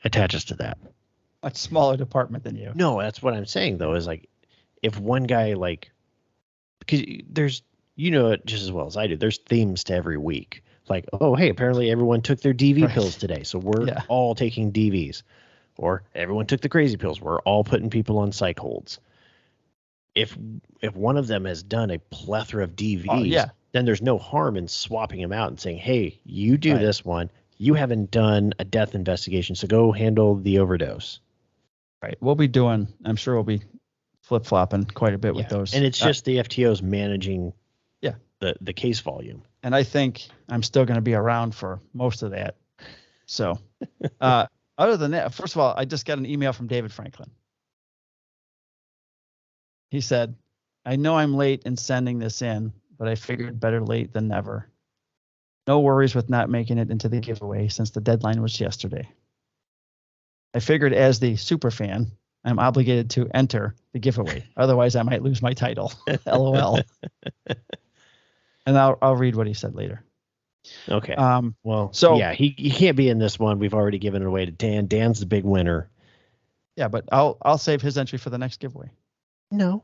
attaches to that. A smaller department than you. No, that's what I'm saying though, is like if one guy because there's, it just as well as I do, there's themes to every week. Like, oh, hey, apparently everyone took their DV pills today, so we're all taking DVs. Or everyone took the crazy pills. We're all putting people on psych holds. If one of them has done a plethora of DVs, then there's no harm in swapping them out and saying, hey, you do this one. You haven't done a death investigation, so go handle the overdose. Right. I'm sure we'll be flip-flopping quite a bit with those. And it's just the FTOs managing the case volume. And I think I'm still going to be around for most of that. So other than that, first of all, I just got an email from David Franklin. He said, I know I'm late in sending this in, but I figured better late than never. No worries with not making it into the giveaway since the deadline was yesterday. I figured as the super fan, I'm obligated to enter the giveaway. Otherwise, I might lose my title. LOL. And I'll read what he said later. Okay. He can't be in this one. We've already given it away to Dan. Dan's the big winner. Yeah, but I'll save his entry for the next giveaway. No.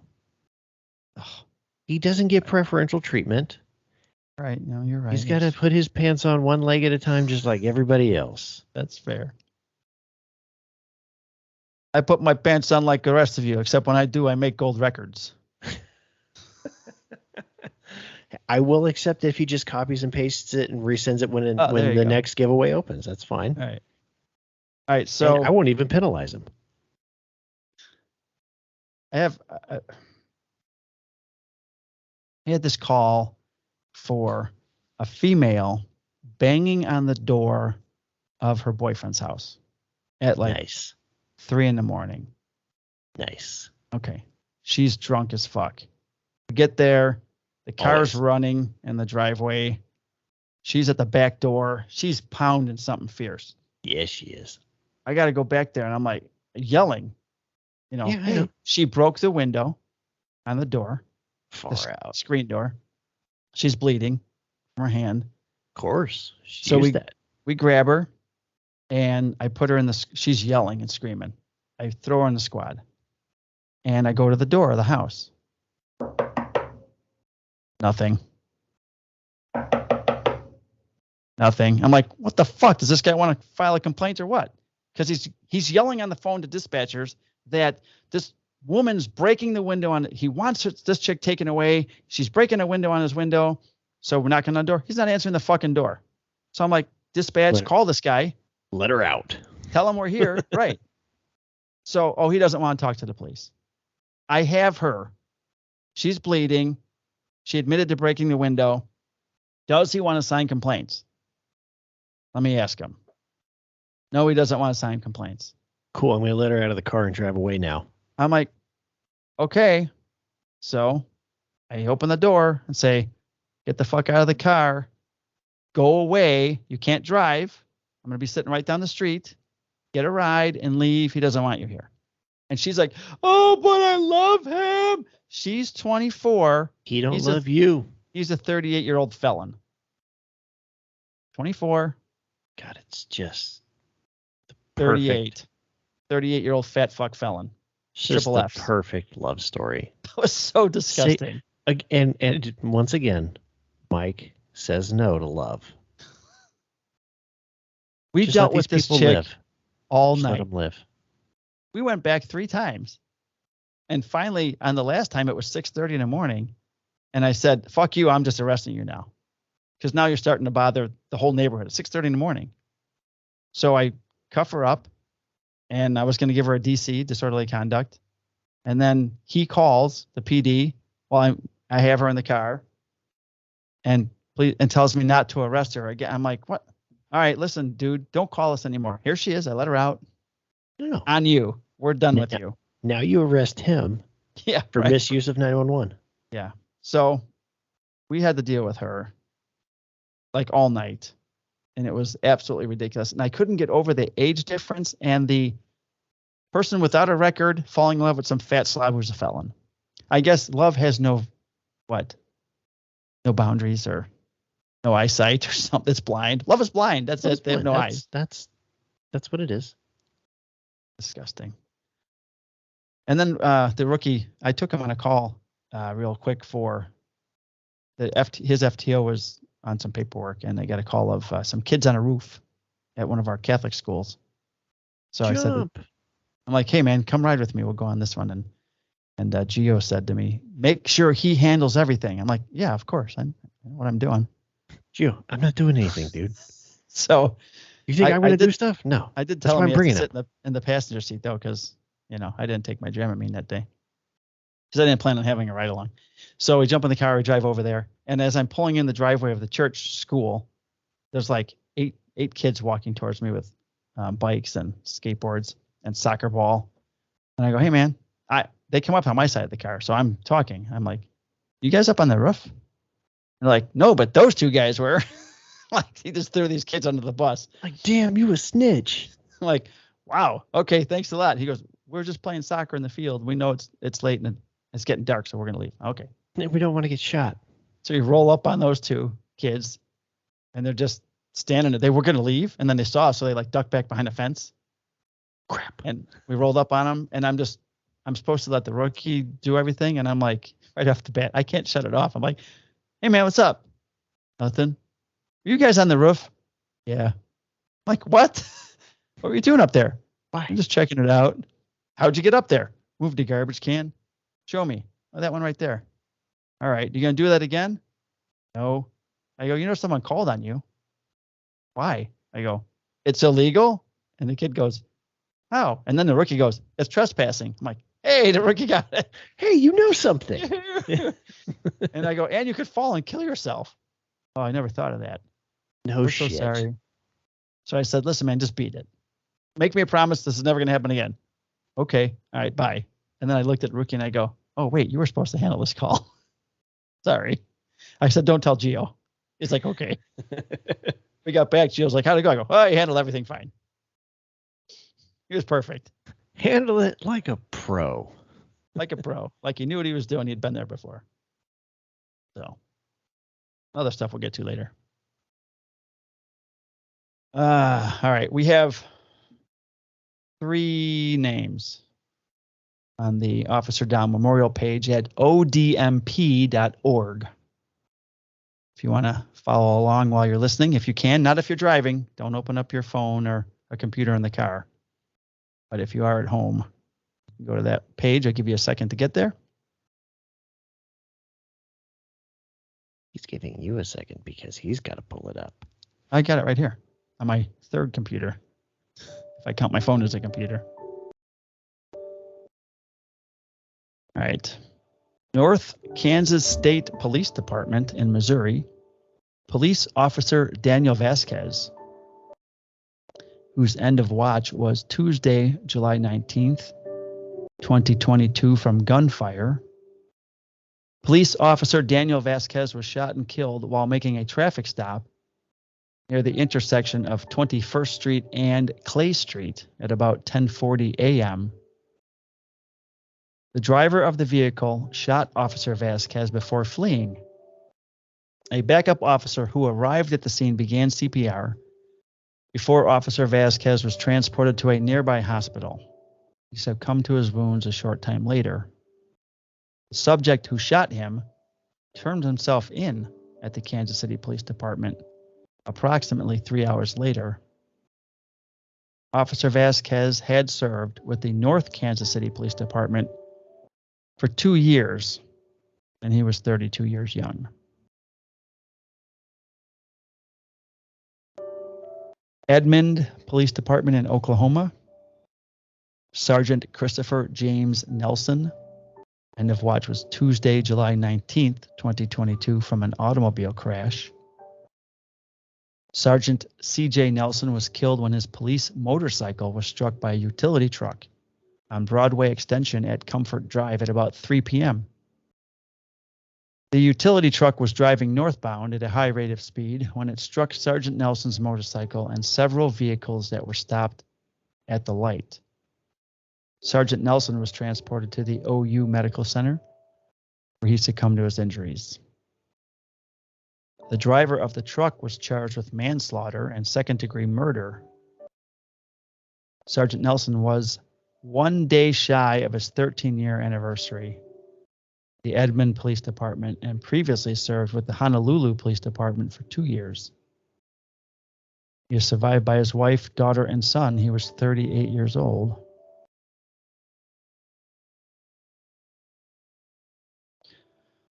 He doesn't get preferential treatment. Right. No, you're right. He's got to put his pants on one leg at a time, just like everybody else. That's fair. I put my pants on like the rest of you, except when I do, I make gold records. I will accept it if he just copies and pastes it and resends it when the next giveaway opens. That's fine. All right. So and I won't even penalize him. I had this call for a female banging on the door of her boyfriend's house at 3 a.m. Nice. Okay. She's drunk as fuck. We get there. The car's running in the driveway. She's at the back door. She's pounding something fierce. Yes, she is. I got to go back there, and I'm like yelling. Hey, she broke the window on the door. Far out. Screen door. She's bleeding from her hand. Of course. We grab her, and I put her in she's yelling and screaming. I throw her in the squad, and I go to the door of the house. Nothing. Nothing. I'm like, what the fuck? Does this guy want to file a complaint or what? Because he's yelling on the phone to dispatchers that this woman's breaking the window on. He wants this chick taken away. She's breaking a window on his window. So we're knocking on the door. He's not answering the fucking door. So I'm like, dispatch, call this guy. Let her out. Tell him we're here. Right. So, he doesn't want to talk to the police. I have her. She's bleeding. She admitted to breaking the window. Does he want to sign complaints? Let me ask him. No, he doesn't want to sign complaints. Cool. I'm going to let her out of the car and drive away now. I'm like, okay. So I open the door and say, get the fuck out of the car. Go away. You can't drive. I'm going to be sitting right down the street. Get a ride and leave. He doesn't want you here. And she's like, oh, but I love him. She's 24. He don't love you. He's a 38-year-old felon. 24. God, it's just 38. 38-year-old fat fuck felon. It's just the perfect love story. That was so disgusting. And once again, Mike says no to love. We dealt with this chick all night. Let them live. We went back 3 times. And finally, on the last time, it was 6:30 in the morning. And I said, fuck you, I'm just arresting you now. Because now you're starting to bother the whole neighborhood at 6:30 in the morning. So I cuff her up. And I was going to give her a DC, disorderly conduct. And then he calls the PD while I have her in the car and tells me not to arrest her again. I'm like, what? All right, listen, dude, don't call us anymore. Here she is. I let her out. No. On you. We're done with you. Now you arrest him for misuse of 911. Yeah. So we had to deal with her like all night. And it was absolutely ridiculous. And I couldn't get over the age difference and the person without a record falling in love with some fat slob who's a felon. I guess love has no boundaries or no eyesight or something. It's blind. Love is blind. That's it. They have no eyes. That's what it is. Disgusting. And then the rookie, I took him on a call real quick for his FTO was on some paperwork, and they got a call of some kids on a roof at one of our Catholic schools. So I said, I'm like, hey man, come ride with me. We'll go on this one. And Gio said to me, make sure he handles everything. I'm like, yeah, of course. I know what I'm doing. Gio, I'm not doing anything, dude. So you think I'm going to do stuff? No. I did tell him he had to sit in the passenger seat though, because I didn't take my Dramamine that day because I didn't plan on having a ride along. So we jump in the car, we drive over there. And as I'm pulling in the driveway of the church school, there's like eight kids walking towards me with bikes and skateboards and soccer ball. And I go, hey man, they come up on my side of the car. So I'm talking. I'm like, you guys up on the roof? They're like, no, but those 2 guys were. Like he just threw these kids under the bus. Like, damn, you a snitch. I'm like, wow. Okay, thanks a lot. He goes, we're just playing soccer in the field. We know it's late and it's getting dark, so we're gonna leave. Okay. We don't want to get shot. So you roll up on those 2 kids, and they're just standing there. They were gonna leave, and then they saw us, so they like ducked back behind a fence. Crap. And we rolled up on them, and I'm supposed to let the rookie do everything, and I'm like, right off the bat, I can't shut it off. I'm like, hey man, what's up? Nothing. Are you guys on the roof? Yeah. I'm like, what? What were you doing up there? Why? I'm just checking it out. How'd you get up there? Moved a garbage can. Show me. Oh, that one right there. All right. You going to do that again? No. I go, someone called on you. Why? I go, it's illegal. And the kid goes, how? And then the rookie goes, it's trespassing. I'm like, hey, the rookie got it. Hey, you know something. And I go, and you could fall and kill yourself. Oh, I never thought of that. No shit. So sorry. So I said, listen, man, just beat it. Make me a promise this is never going to happen again. Okay. All right. Bye. And then I looked at Rookie and I go, oh, wait, you were supposed to handle this call. Sorry. I said, don't tell Gio. He's like, okay. We got back. Gio's like, how'd it go? I go, oh, he handled everything fine. He was perfect. Handle it like a pro. Like a pro. Like he knew what he was doing. He'd been there before. So other stuff we'll get to later. All right. We have 3 names on the Officer Down Memorial page at odmp.org. if you want to follow along while you're listening, if you can, not if you're driving, don't open up your phone or a computer in the car. But if you are at home, go to that page. I'll give you a second to get there. He's giving you a second because he's got to pull it up. I got it right here on my third computer, if I count my phone as a computer. All right. North Kansas State Police Department in Missouri, police officer Daniel Vasquez, whose end of watch was Tuesday, July 19th, 2022 from gunfire. Police officer Daniel Vasquez was shot and killed while making a traffic stop near the intersection of 21st Street and Clay Street at about 10:40 a.m. The driver of the vehicle shot Officer Vasquez before fleeing. A backup officer who arrived at the scene began CPR before Officer Vasquez was transported to a nearby hospital. He succumbed to his wounds a short time later. The subject who shot him turned himself in at the Kansas City Police Department approximately 3 hours later. Officer Vasquez had served with the North Kansas City Police Department for 2 years, and he was 32 years young. Edmond Police Department in Oklahoma, Sergeant Christopher James Nelson, end of watch was Tuesday, July 19th, 2022 from an automobile crash. Sergeant C.J. Nelson was killed when his police motorcycle was struck by a utility truck on Broadway Extension at Comfort Drive at about 3 p.m. The utility truck was driving northbound at a high rate of speed when it struck Sergeant Nelson's motorcycle and several vehicles that were stopped at the light. Sergeant Nelson was transported to the OU Medical Center, where he succumbed to his injuries. The driver of the truck was charged with manslaughter and second-degree murder. Sergeant Nelson was 1 day shy of his 13-year anniversary. The Edmond Police Department and previously served with the Honolulu Police Department for 2 years. He is survived by his wife, daughter, and son. He was 38 years old.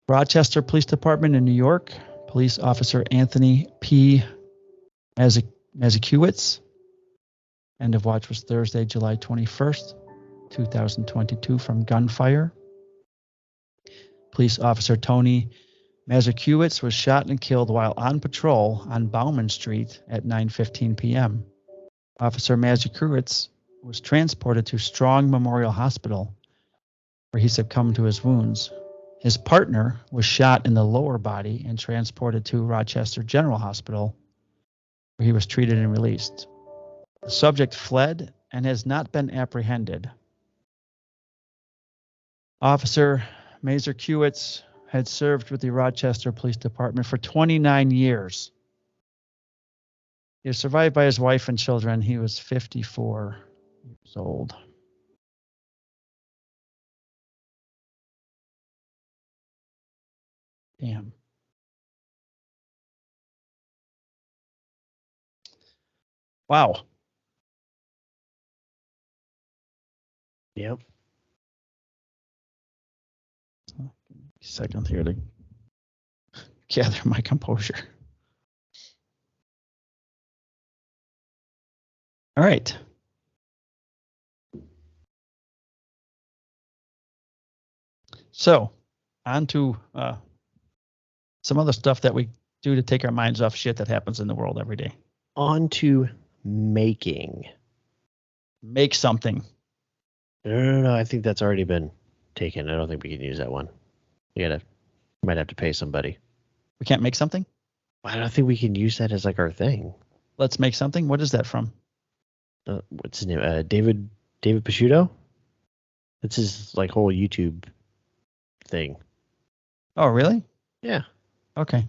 Rochester Police Department in New York, Police Officer Anthony P. Mazakiewicz. End of watch was Thursday, July 21st, 2022 from gunfire. Police Officer Tony Mazakiewicz was shot and killed while on patrol on Bauman Street at 9:15 p.m. Officer Mazakiewicz was transported to Strong Memorial Hospital, where he succumbed to his wounds. His partner was shot in the lower body and transported to Rochester General Hospital, where he was treated and released. The subject fled and has not been apprehended. Officer Mazakiewicz had served with the Rochester Police Department for 29 years. He was survived by his wife and children. He was 54 years old. Damn. Wow. Yep. Second here to gather my composure. All right. So, on to some other stuff that we do to take our minds off shit that happens in the world every day. On to making. Make something. No, I think that's already been taken. I don't think we can use that one. Might have to pay somebody. We can't make something? I don't think we can use that as like our thing. Let's make something. What is that from? What's his name? David Picciuto? That's his like whole YouTube thing. Oh, really? Yeah. Okay.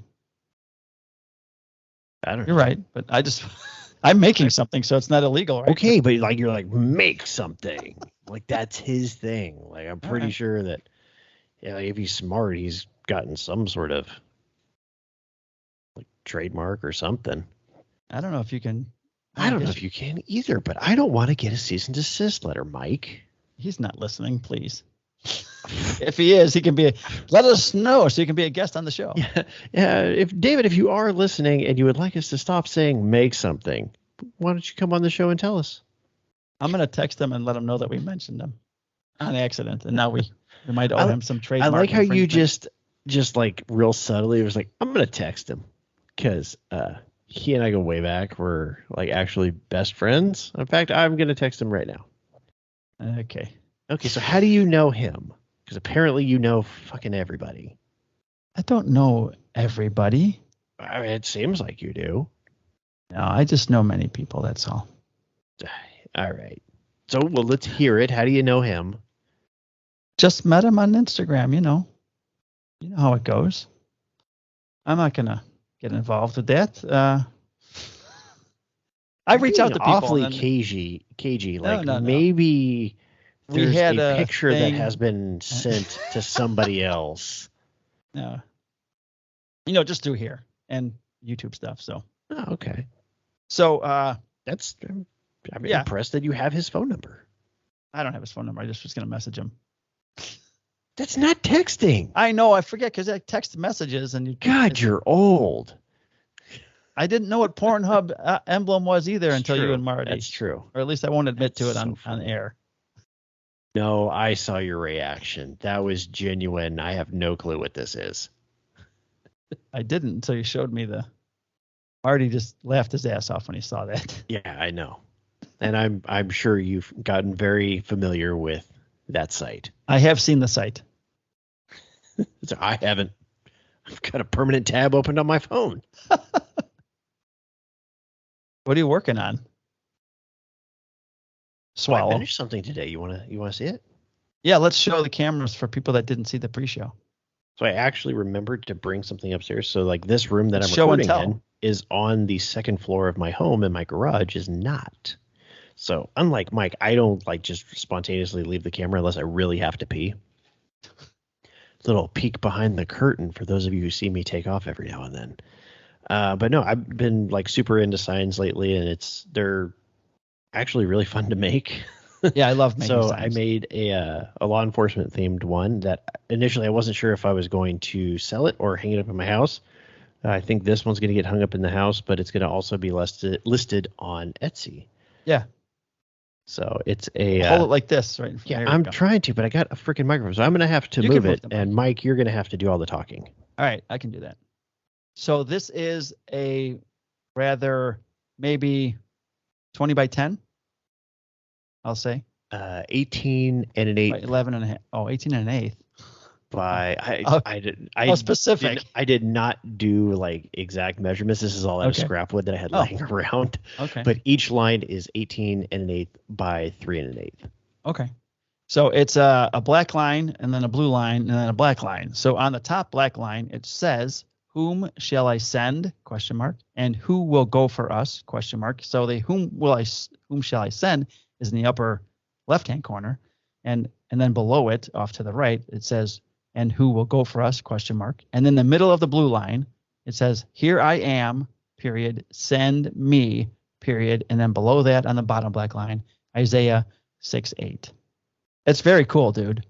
I don't know. You're right, but I'm making something, so it's not illegal, right? Okay, but like you're like make something. Like that's his thing. Like I'm pretty sure that like, if he's smart, he's gotten some sort of trademark or something. I don't know if you can. I don't know if you can either, but I don't want to get a cease and desist letter, Mike. He's not listening, please. If he is, he can be. Let us know so you can be a guest on the show. Yeah. If David, if you are listening and you would like us to stop saying make something, why don't you come on the show and tell us? I'm gonna text him and let him know that we mentioned him on accident, and now we might owe him some trademark. I like how you just like real subtly was like, I'm gonna text him because he and I go way back. We're like actually best friends. In fact, I'm gonna text him right now. Okay. So how do you know him? Because apparently you know fucking everybody. I don't know everybody. I mean, it seems like you do. No, I just know many people. That's all. All right. So, well, let's hear it. How do you know him? Just met him on Instagram. You know how it goes. I'm not gonna get involved with that. I reach out to people. Awfully cagey. Like No. Maybe there's we had a picture thing. that has been sent to somebody else. No. Just through here and YouTube stuff. So. Oh, okay. So I'm impressed that you have his phone number. I don't have his phone number. I just was gonna message him. That's not texting. I know. I forget because I text messages and you're old. I didn't know what Pornhub emblem was either until you and Marty. That's true. Or at least I won't admit to it on air. No, I saw your reaction. That was genuine. I have no clue what this is. I didn't until you showed me Marty just laughed his ass off when he saw that. Yeah, I know. And I'm sure you've gotten very familiar with that site. I have seen the site. I haven't. I've got a permanent tab opened on my phone. What are you working on? Swallow. I finished something today. You wanna see it? Yeah, let's show the cameras for people that didn't see the pre-show. So I actually remembered to bring something upstairs. So like this room that I'm recording in is on the second floor of my home, and my garage is not. So unlike Mike, I don't like just spontaneously leave the camera unless I really have to pee. Little peek behind the curtain for those of you who see me take off every now and then. But no, I've been like super into signs lately, and they're actually really fun to make. Yeah, I love making signs. So I made a law enforcement themed one that initially I wasn't sure if I was going to sell it or hang it up in my house. I think this one's going to get hung up in the house, but it's going to also be listed on Etsy. Yeah. So it's hold it like this, right? Yeah, I'm trying to, but I got a freaking microphone, so I'm going to have to move it. And Mike, you're going to have to do all the talking. All right, I can do that. So this is a rather maybe 20 by 10. I'll say 18 and an 8. 11 and a half. Oh, 18 and an eighth. Specific. I did not do like exact measurements. This is all out of scrap wood that I had laying around. Okay. But each line is 18 and an eighth by 3 and an eighth. Okay. So it's a black line and then a blue line and then a black line. So on the top black line, it says, "Whom shall I send?" ? And "Who will go for us?" ? So the whom shall I send is in the upper left-hand corner, and then below it, off to the right, it says, "And who will go for us?" ? And then the middle of the blue line, it says, "Here I am, period, send me, period." And then below that on the bottom black line, Isaiah 6:8. It's very cool, dude.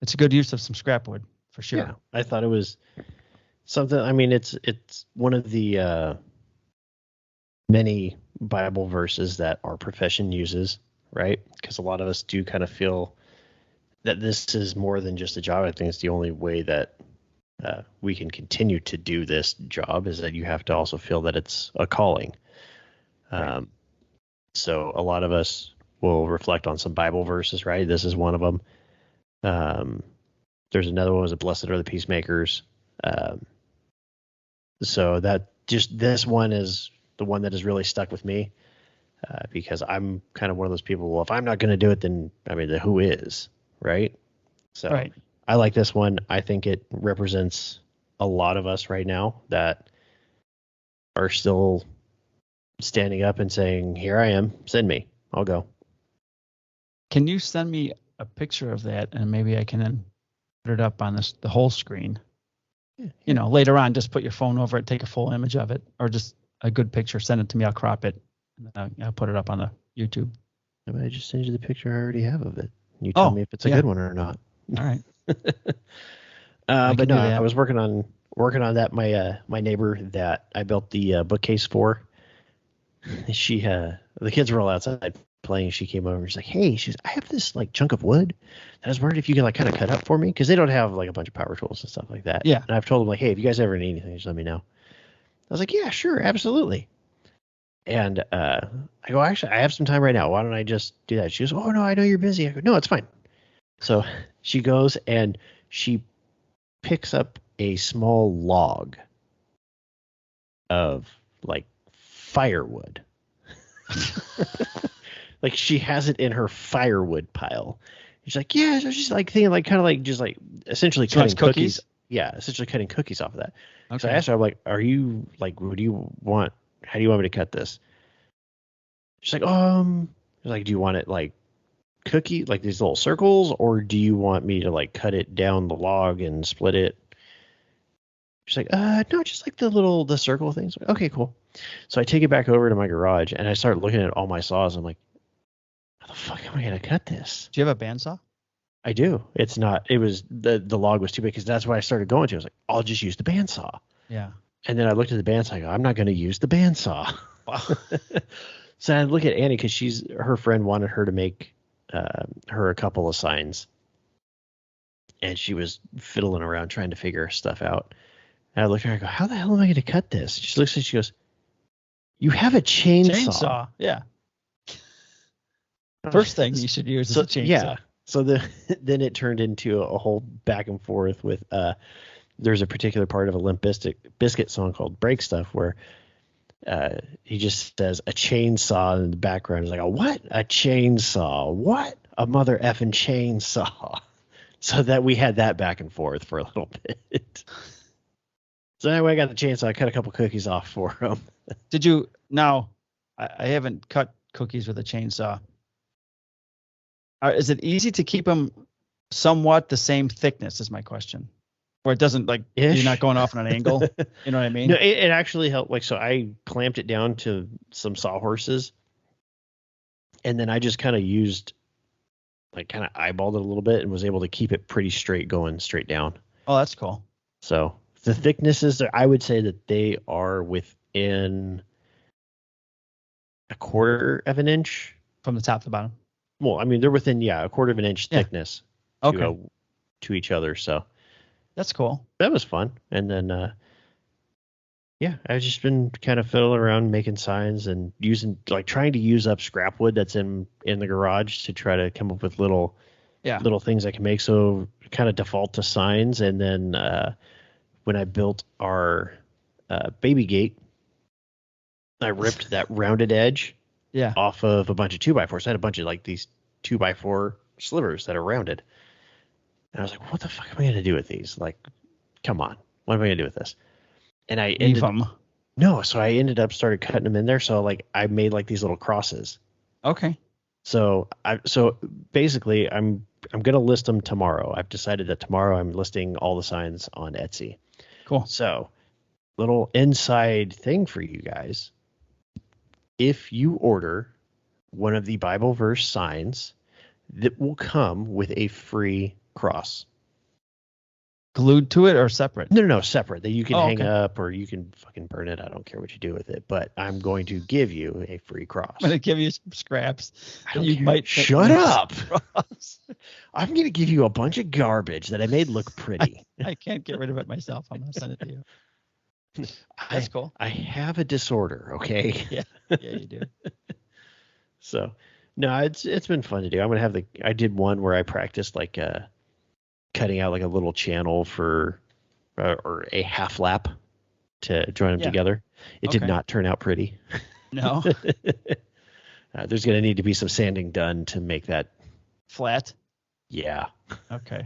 It's a good use of some scrap wood for sure. Yeah, I thought it was something. I mean, it's one of the many Bible verses that our profession uses, right? Because a lot of us do kind of feel that this is more than just a job. I think it's the only way that we can continue to do this job is that you have to also feel that it's a calling. Right. So a lot of us will reflect on some Bible verses, right? This is one of them. There's another one, was "Blessed are the peacemakers." So that just this one is the one that has really stuck with me because I'm kind of one of those people. Well, if I'm not going to do it, then I mean, the who is, right? So right. I like this one. I think it represents a lot of us right now that are still standing up and saying, "Here I am, send me, I'll go." Can you send me a picture of that, and maybe I can then put it up on the whole screen? You know, later on, just put your phone over it, take a full image of it, or just a good picture, send it to me. I'll crop it, and then I'll put it up on the YouTube. I just send you the picture I already have of it. You tell me if it's a good one or not. All right. But no, I was working on that. My neighbor that I built the bookcase for, she the kids were all outside playing. She came over and she's like, hey, I have this like chunk of wood that I was wondering if you could like kind of cut up for me, because they don't have like a bunch of power tools and stuff like that. Yeah. And I've told them like, hey, if you guys ever need anything, just let me know. I was like, yeah, sure, absolutely. And I go, actually, I have some time right now. Why don't I just do that? She goes, oh no, I know you're busy. I go, no, it's fine. So she goes and she picks up a small log of like firewood. Like she has it in her firewood pile. She's like, yeah. So she's like thinking like kind of like just like essentially cutting cookies. Yeah, essentially cutting cookies off of that. Okay. So I asked her, I'm like, are you like, what do you want? How do you want me to cut this? She's like, do you want it like cookie, like these little circles, or do you want me to like cut it down the log and split it? She's like, no, just like the circle things. Okay, cool. So I take it back over to my garage and I start looking at all my saws. I'm like, how the fuck am I gonna cut this? Do you have a bandsaw? I do. It's not. It was the log was too big, because that's what I started going to. I was like, I'll just use the bandsaw. Yeah. And then I looked at the bandsaw. I go, I'm not going to use the bandsaw. Wow. So I look at Annie, because her friend wanted her to make her a couple of signs, and she was fiddling around trying to figure stuff out. And I looked at her. I go, how the hell am I going to cut this? She looks and she goes, you have a chainsaw. Yeah. First thing you should use is a chainsaw. Yeah. So then it turned into a whole back and forth with there's a particular part of a Limp Bizkit song called Break Stuff where he just says a chainsaw in the background. He's like, what? A chainsaw. What? A mother effing chainsaw. So that we had that back and forth for a little bit. So anyway, I got the chainsaw. I cut a couple cookies off for him. Did you? Now, I haven't cut cookies with a chainsaw. Is it easy to keep them somewhat the same thickness is my question. Where it doesn't like you're not going off on an angle. You know what I mean? No, it actually helped. Like, so I clamped it down to some sawhorses, and then I just kind of used, like, kind of eyeballed it a little bit and was able to keep it pretty straight going straight down. Oh, that's cool. So the thicknesses, I would say that they are within a quarter of an inch from the top to the bottom. Well, I mean, they're within a quarter of an inch thickness to each other. So that's cool. That was fun. And then, I've just been kind of fiddling around making signs and trying to use up scrap wood that's in the garage to try to come up with little things I can make. So kind of default to signs. And then when I built our baby gate, I ripped that rounded edge off of a bunch of 2x4s. I had a bunch of like these 2x4 slivers that are rounded. And I was like, what the fuck am I going to do with these? Like, come on. What am I going to do with this? And I ended up started cutting them in there. So like I made like these little crosses. Okay. So basically I'm going to list them tomorrow. I've decided that tomorrow I'm listing all the signs on Etsy. Cool. So little inside thing for you guys. If you order one of the Bible verse signs, that will come with a free cross. Glued to it or separate? No, separate. That you can hang up or you can fucking burn it. I don't care what you do with it, but I'm going to give you a free cross. I'm going to give you some scraps. Shut up. I'm going to give you a bunch of garbage that I made look pretty. I can't get rid of it myself. I'm going to send it to you. That's cool. I have a disorder, okay? Yeah, you do. So, no, it's been fun to do. I'm gonna have I did one where I practiced like cutting out like a little channel for or a half lap to join them together. It did not turn out pretty. No. There's gonna need to be some sanding done to make that flat. Yeah. Okay.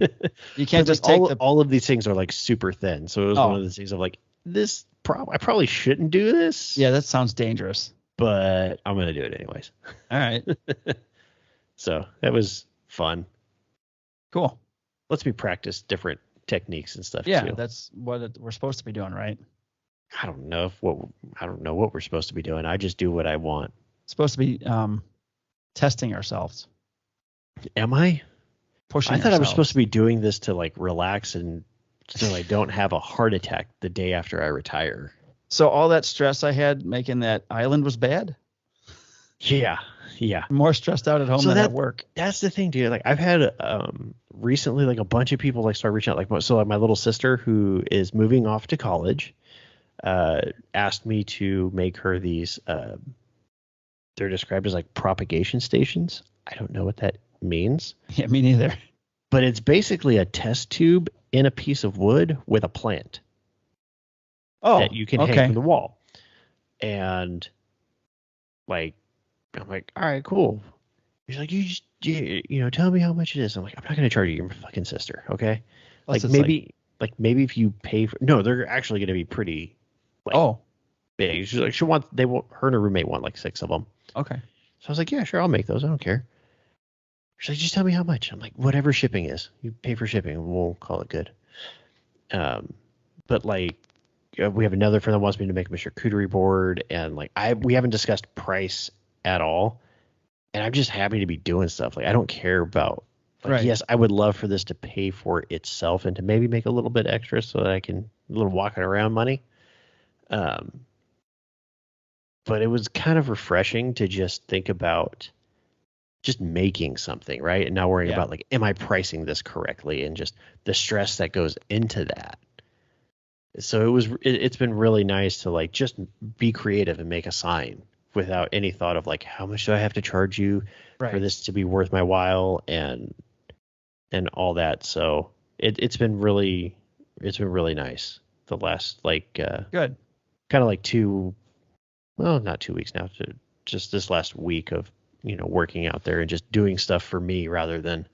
You can't just take all of these things are like super thin. So it was one of the things of like I probably shouldn't do this. Yeah, that sounds dangerous. But I'm going to do it anyways. All right. So that was fun. Cool. Lets me practice different techniques and stuff Yeah, too. that's what we're supposed to be doing, right? I don't know what we're supposed to be doing. I just do what I want. It's supposed to be testing ourselves, Am I? pushing I thought I was supposed ourselves. to be doing this to like relax and so I don't have a heart attack the day after I retire. So all that stress I had making that island was bad. Yeah. More stressed out at home than at work. That's the thing, dude. Like I've had recently like a bunch of people like start reaching out. Like my little sister who is moving off to college asked me to make her these. They're described as like propagation stations. I don't know what that means. Yeah, me neither. But it's basically a test tube in a piece of wood with a plant that you can hang from the wall. And like, I'm like, all right, cool. He's like, you tell me how much it is. I'm like, I'm not going to charge you. You're my fucking sister. Okay. Plus Like maybe if you pay for, no, they're actually going to be pretty big. She's like, her and her roommate want like 6 of them. Okay. So I was like, yeah, sure. I'll make those. I don't care. She's like, just tell me how much. I'm like, whatever shipping is, you pay for shipping and we'll call it good. But like, we have another friend that wants me to make him a charcuterie board, and like we haven't discussed price at all. And I'm just happy to be doing stuff. Like I don't care about yes, I would love for this to pay for itself and to maybe make a little bit extra so that I can a little walking around money. But it was kind of refreshing to just think about just making something, right? And not worrying about like, am I pricing this correctly? And just the stress that goes into that. So it's been really nice to like just be creative and make a sign without any thought of like, how much do I have to charge you for this to be worth my while and all that. So it's been really nice the last like good kind of like not 2 weeks now, just this last week of working out there and just doing stuff for me rather than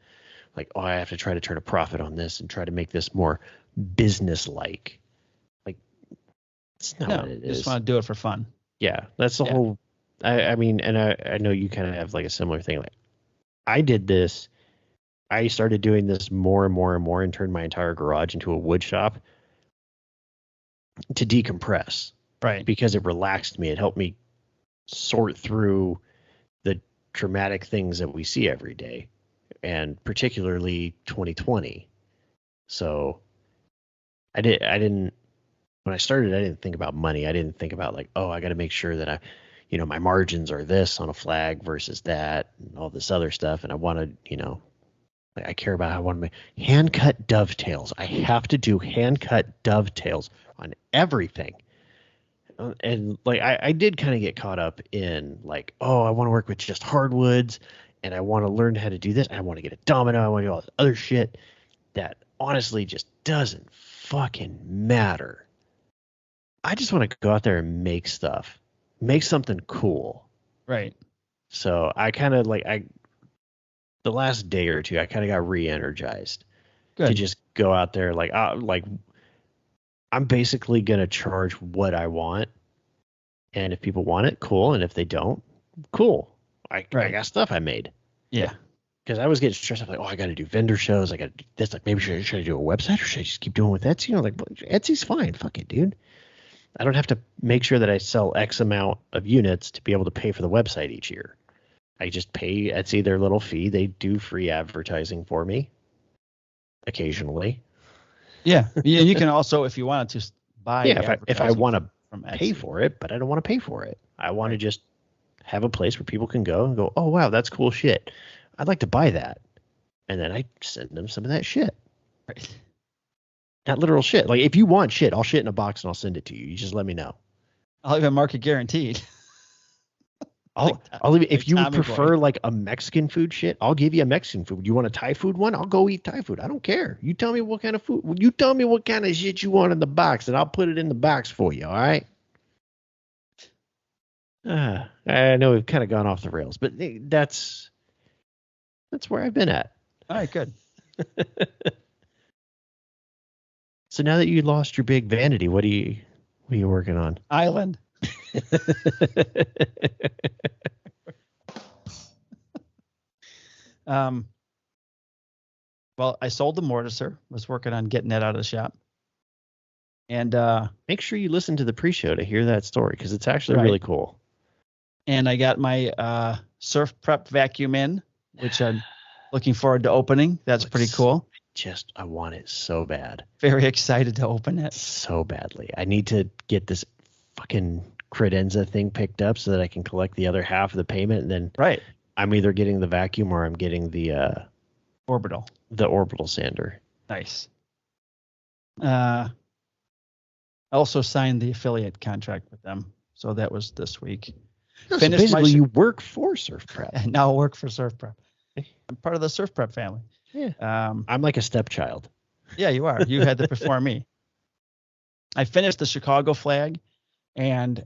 like, I have to try to turn a profit on this and try to make this more business like it's not what it is. Just want to do it for fun. Yeah, that's the whole. I mean, and I know you kind of have like a similar thing. Like I did this. I started doing this more and more and more and turned my entire garage into a wood shop to decompress. Right. Because it relaxed me. It helped me sort through the traumatic things that we see every day, and particularly 2020. So I didn't, when I started, I didn't think about money. I didn't think about like, I got to make sure that my margins are this on a flag versus that and all this other stuff. And I wanted, I care about how I want to make hand cut dovetails. I have to do hand cut dovetails on everything. And like, I did kind of get caught up in like, I want to work with just hardwoods and I want to learn how to do this. I want to get a domino. I want to do all this other shit that honestly just doesn't fucking matter. I just want to go out there and make stuff, make something cool. Right. So I kind of the last day or two, I kind of got re-energized to just go out there. Like I'm basically going to charge what I want. And if people want it, cool. And if they don't, cool. I got stuff I made. Yeah. Because I was getting stressed. I'm like, I got to do vendor shows. I got to do this. Like, maybe should I do a website or should I just keep doing with Etsy? Like, Etsy's fine. Fuck it, dude. I don't have to make sure that I sell X amount of units to be able to pay for the website each year. I just pay Etsy their little fee. They do free advertising for me occasionally. Yeah. Yeah. You can also, if you wanted to buy. Yeah. If I want to pay Etsy for it, but I don't want to pay for it. I want to just have a place where people can go and go, oh, wow, that's cool shit. I'd like to buy that. And then I send them some of that shit. Right. Not literal shit. Like if you want shit, I'll shit in a box and I'll send it to you. You just let me know. I'll even market guaranteed. I'll leave it. If you would prefer like a Mexican food shit, I'll give you a Mexican food. You want a Thai food one? I'll go eat Thai food. I don't care. You tell me what kind of food. You tell me what kind of shit you want in the box, and I'll put it in the box for you. All right. I know we've kind of gone off the rails, but that's where I've been at. All right, good. So now that you lost your big vanity, what are you working on? Island. Well, I sold the mortiser, was working on getting that out of the shop. And make sure you listen to the pre-show to hear that story because it's actually Right. really cool. And I got my SurfPrep vacuum in, which I'm looking forward to opening. That's pretty cool. I want it so bad. Very excited to open it. So badly. I need to get this fucking credenza thing picked up so that I can collect the other half of the payment, and then Right. I'm either getting the vacuum or I'm getting the Orbital. The orbital sander. Nice. I also signed the affiliate contract with them, so that was this week. So basically, you work for SurfPrep. And now I work for SurfPrep. I'm part of the SurfPrep family. Yeah. I'm like a stepchild. Yeah, you are. You had to before me. I finished the Chicago flag, and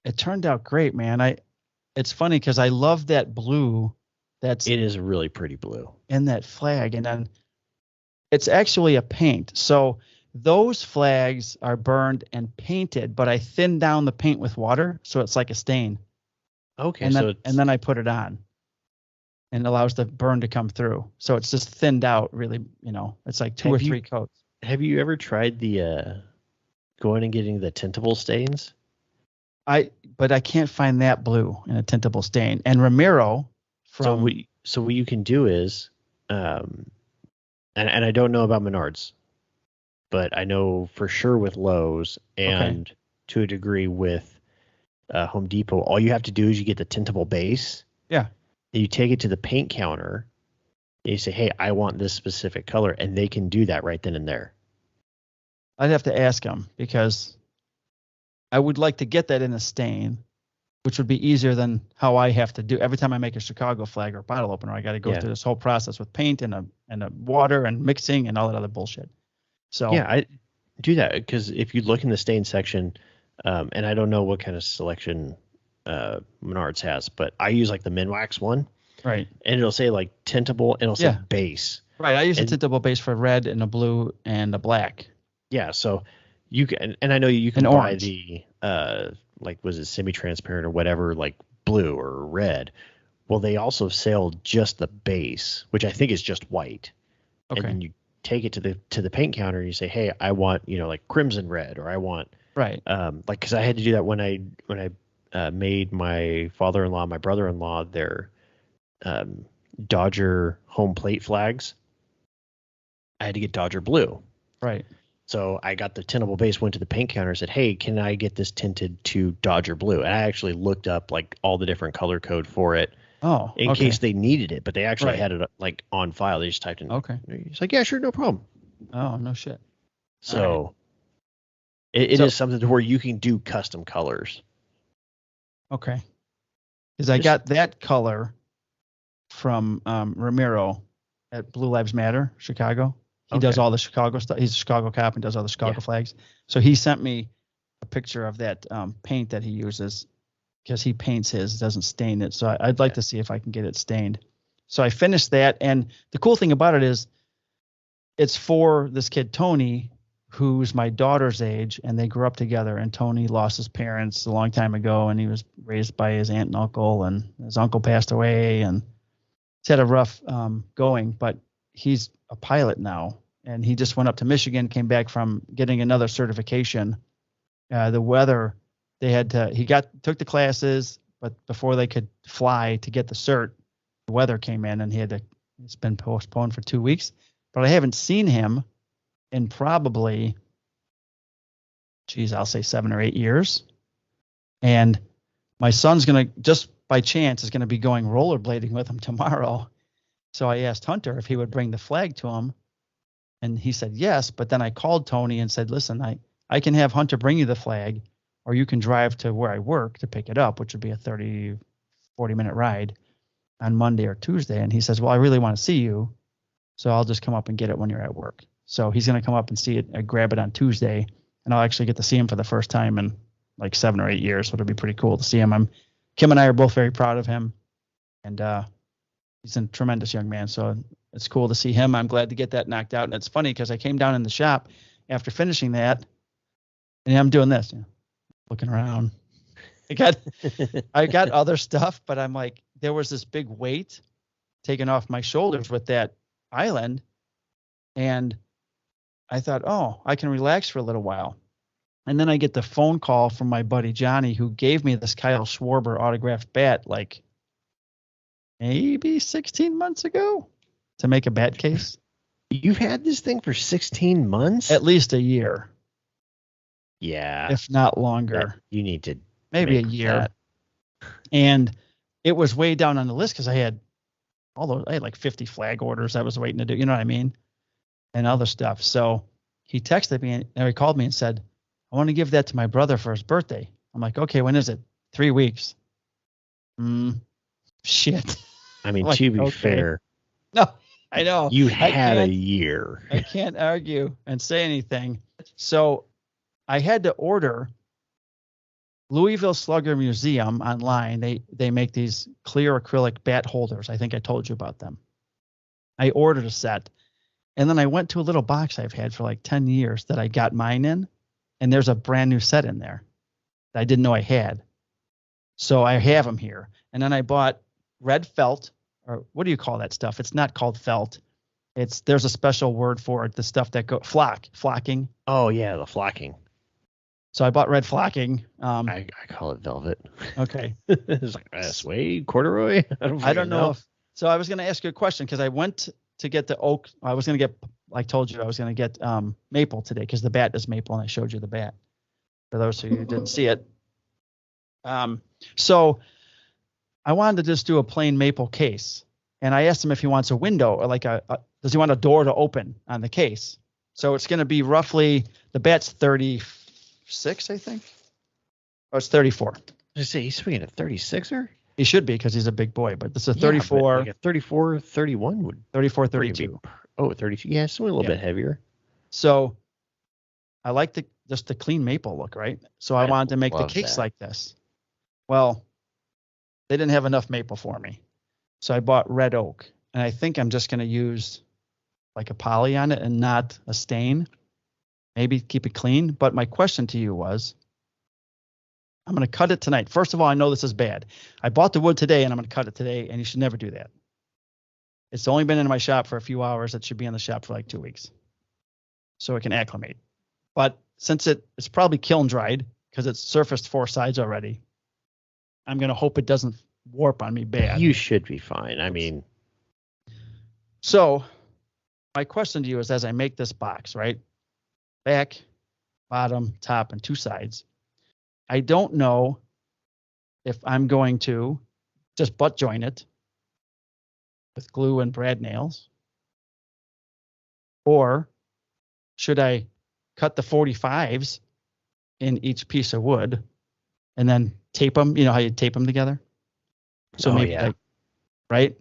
it turned out great, man. It's funny because I love that blue. It is really pretty blue in that flag, and then it's actually a paint. So those flags are burned and painted, but I thinned down the paint with water, so it's like a stain. Okay, and then I put it on, and it allows the burn to come through. So it's just thinned out, really. It's like two or three coats. Have you ever tried the going and getting the tintable stains? But I can't find that blue in a tintable stain. And Ramiro So what you can do is, and I don't know about Menards, but I know for sure with Lowe's and to a degree with Home Depot, all you have to do is you get the tintable base. Yeah. And you take it to the paint counter. And you say, hey, I want this specific color. And they can do that right then and there. I'd have to ask them because I would like to get that in a stain, which would be easier than how I have to do every time I make a Chicago flag or bottle opener. I got to go through this whole process with paint and a water and mixing and all that other bullshit. So yeah, I do that because if you look in the stain section, and I don't know what kind of selection Menards has, but I use like the Minwax one, right? And it'll say like tintable, and it'll say base. Right, I use a tintable base for red and a blue and a black. Yeah, so you can, and I know you can buy the like was it semi-transparent or whatever, like blue or red. Well, they also sell just the base, which I think is just white. Okay. And then you take it to the paint counter and you say, hey, I want like crimson red, or I want like because I had to do that when I made my father-in-law, my brother-in-law their Dodger home plate flags. I had to get Dodger blue. Right. So I got the tintable base, went to the paint counter, and said, hey, can I get this tinted to Dodger blue? And I actually looked up like all the different color code for it in case they needed it, but they actually had it like on file. They just typed in. Okay. He's like, yeah, sure, no problem. Oh, no shit. So it is something to where you can do custom colors. Okay. Because I got that color from Ramiro at Blue Lives Matter, Chicago. He does all the Chicago stuff. He's a Chicago cop and does all the Chicago flags. So he sent me a picture of that paint that he uses because he paints his, doesn't stain it. So I'd like to see if I can get it stained. So I finished that. And the cool thing about it is it's for this kid, Tony, who's my daughter's age, and they grew up together. And Tony lost his parents a long time ago, and he was raised by his aunt and uncle, and his uncle passed away, and he's had a rough going, but he's a pilot now, and he just went up to Michigan, came back from getting another certification. The weather, took the classes, but before they could fly to get the cert, the weather came in, and it's been postponed for 2 weeks. But I haven't seen him in probably, I'll say 7 or 8 years. And my son's just by chance, is going to be going rollerblading with him tomorrow. So I asked Hunter if he would bring the flag to him, and he said yes. But then I called Tony and said, listen, I can have Hunter bring you the flag, or you can drive to where I work to pick it up, which would be a 30, 40-minute ride on Monday or Tuesday. And he says, well, I really want to see you, so I'll just come up and get it when you're at work. So he's going to come up and see it, grab it on Tuesday, and I'll actually get to see him for the first time in like 7 or 8 years. So it'll be pretty cool to see him. Kim and I are both very proud of him, and he's a tremendous young man. So it's cool to see him. I'm glad to get that knocked out. And it's funny because I came down in the shop after finishing that, and I'm doing this, looking around. I got other stuff, but I'm like, there was this big weight taken off my shoulders with that island. And I thought, oh, I can relax for a little while. And then I get the phone call from my buddy Johnny, who gave me this Kyle Schwarber autographed bat like maybe 16 months ago to make a bat case. You've had this thing for 16 months? At least a year. Yeah. If not longer. You need to maybe a year. That. And it was way down on the list because I had like 50 flag orders I was waiting to do, you know what I mean? And other stuff. So he texted me and he called me and said, I want to give that to my brother for his birthday. I'm like, okay, when is it? 3 weeks. Shit. I mean, like, to be fair. No, I know. You had a year. I can't argue and say anything. So I had to order Louisville Slugger Museum online. They make these clear acrylic bat holders. I think I told you about them. I ordered a set. And then I went to a little box I've had for like 10 years that I got mine in. And there's a brand new set in there that I didn't know I had. So I have them here. And then I bought red felt, or what do you call that stuff? It's not called felt. There's a special word for it. The stuff that flocking. Oh yeah, the flocking. So I bought red flocking. I call it velvet. Okay. It's like suede, corduroy. I don't know. So I was going to ask you a question because I went to get the oak. I was going to get, like I told you, I was going to get maple today because the bat is maple, and I showed you the bat for those who didn't see it. So I wanted to just do a plain maple case, and I asked him if he wants a window or like does he want a door to open on the case? So it's going to be roughly, the bat's 36, I think. Oh, it's 34. I say he's swinging a 36er. He should be because he's a big boy, but this is a 34. Like a 34, 31 would. 34, 32. 32. Yeah, it's a little bit heavier. So I like just the clean maple look, right? So I wanted to make the case like this. Well, they didn't have enough maple for me. So I bought red oak. And I think I'm just going to use like a poly on it and not a stain. Maybe keep it clean. But my question to you was, I'm going to cut it tonight. First of all, I know this is bad. I bought the wood today and I'm going to cut it today, and you should never do that. It's only been in my shop for a few hours. It should be in the shop for like 2 weeks so it can acclimate. But since it's probably kiln dried because it's surfaced 4 sides already, I'm going to hope it doesn't warp on me bad. You should be fine. I mean. So my question to you is, as I make this box, right? Back, bottom, top, and 2 sides. I don't know if I'm going to just butt join it with glue and brad nails, or should I cut the 45s in each piece of wood and then tape them? You know how you tape them together? So right?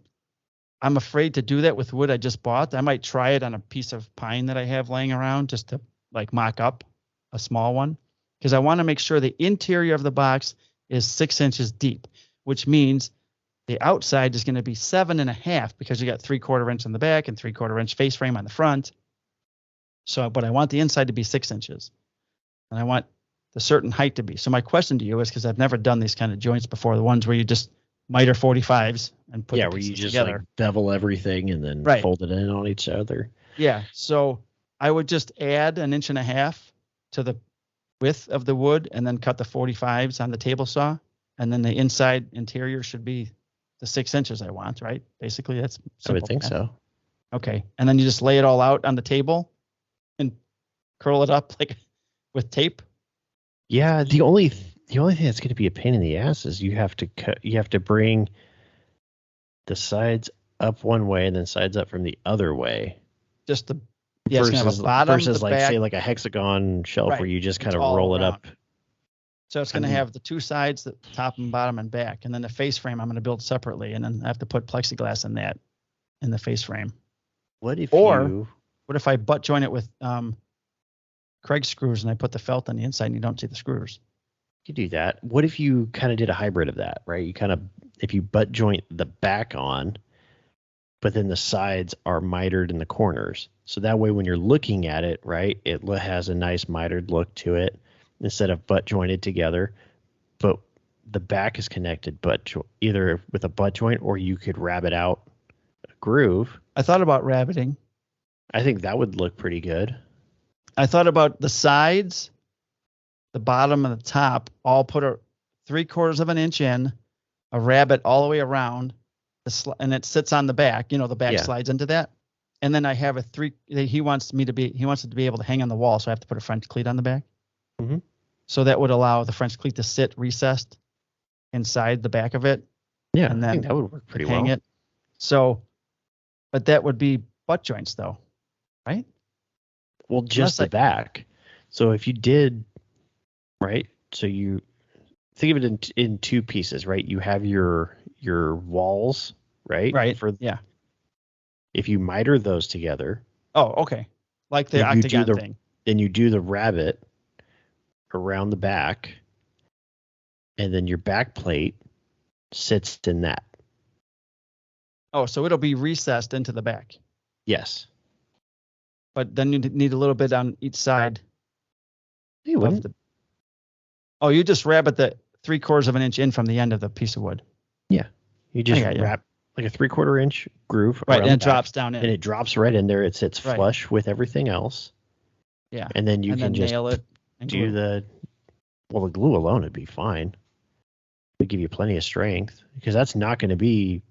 I'm afraid to do that with wood I just bought. I might try it on a piece of pine that I have laying around just to like mock up a small one. Because I want to make sure the interior of the box is 6 inches deep, which means the outside is going to be 7.5 because you got 3/4 inch on the back and 3/4 inch face frame on the front. So, but I want the inside to be 6 inches, and I want the certain height to be. So my question to you is, because I've never done these kind of joints before, the ones where you just miter 45s and put where you just together. Like bevel everything and then fold it in on each other. Yeah. So I would just add 1.5 inches to the width of the wood and then cut the 45s on the table saw, and then the inside interior should be the 6 inches I want, right? Basically, that's simple. I would think so. Okay. And then you just lay it all out on the table and curl it up like with tape. Yeah. The only thing that's going to be a pain in the ass is you have to bring the sides up one way and then sides up from the other way. Just the versus like back, say like a hexagon shelf where you just kind of roll it up. So it's going to have the 2 sides, the top and bottom and back, and then the face frame I'm going to build separately, and then I have to put plexiglass in the face frame. What if I butt join it with Craig screws and I put the felt on the inside and you don't see the screws? You do that. What if you kind of did a hybrid of that, right? You kind of, if you butt joint the back on, but then the sides are mitered in the corners. So that way when you're looking at it, right, it has a nice mitered look to it instead of butt jointed together. But the back is connected either with a butt joint or you could rabbet out a groove. I thought about rabbeting, I think that would look pretty good. I thought about the sides, the bottom and the top, all put a 3/4 of an inch in, a rabbet all the way around, and it sits on the back. You know, the back slides into that. And then I have he wants it to be able to hang on the wall, so I have to put a French cleat on the back. Mm-hmm. So that would allow the French cleat to sit recessed inside the back of it. Yeah, and then I think that would work pretty hang well. it. So, but that would be butt joints though, right? Well, just the back. So if you did, right? So you think of it in two pieces, right? You have your walls, right? Right. If you miter those together. Oh, okay. Like the octagon thing. Then you do the rabbet around the back, and then your back plate sits in that. Oh, so it'll be recessed into the back. Yes. But then you need a little bit on each side. You wouldn't. You just rabbet the 3/4 of an inch in from the end of the piece of wood. Yeah. You just wrap like a 3/4 inch groove. Right, and it drops down in. And it drops right in there. It sits flush with everything else. Yeah. And then you can just nail it and do the glue alone would be fine. It would give you plenty of strength because that's not going to be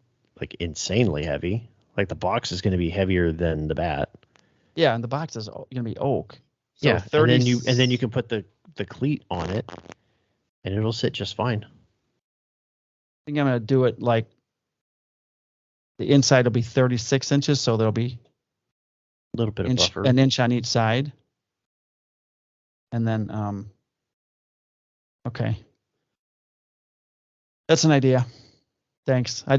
like insanely heavy. Like the box is going to be heavier than the bat. Yeah, and the box is going to be oak. So yeah, 30... and then you can put the cleat on it, and it'll sit just fine. I think I'm going to do it like the inside will be 36 inches, so there'll be a little bit of buffer, an inch on each side, and then okay, that's an idea. Thanks. I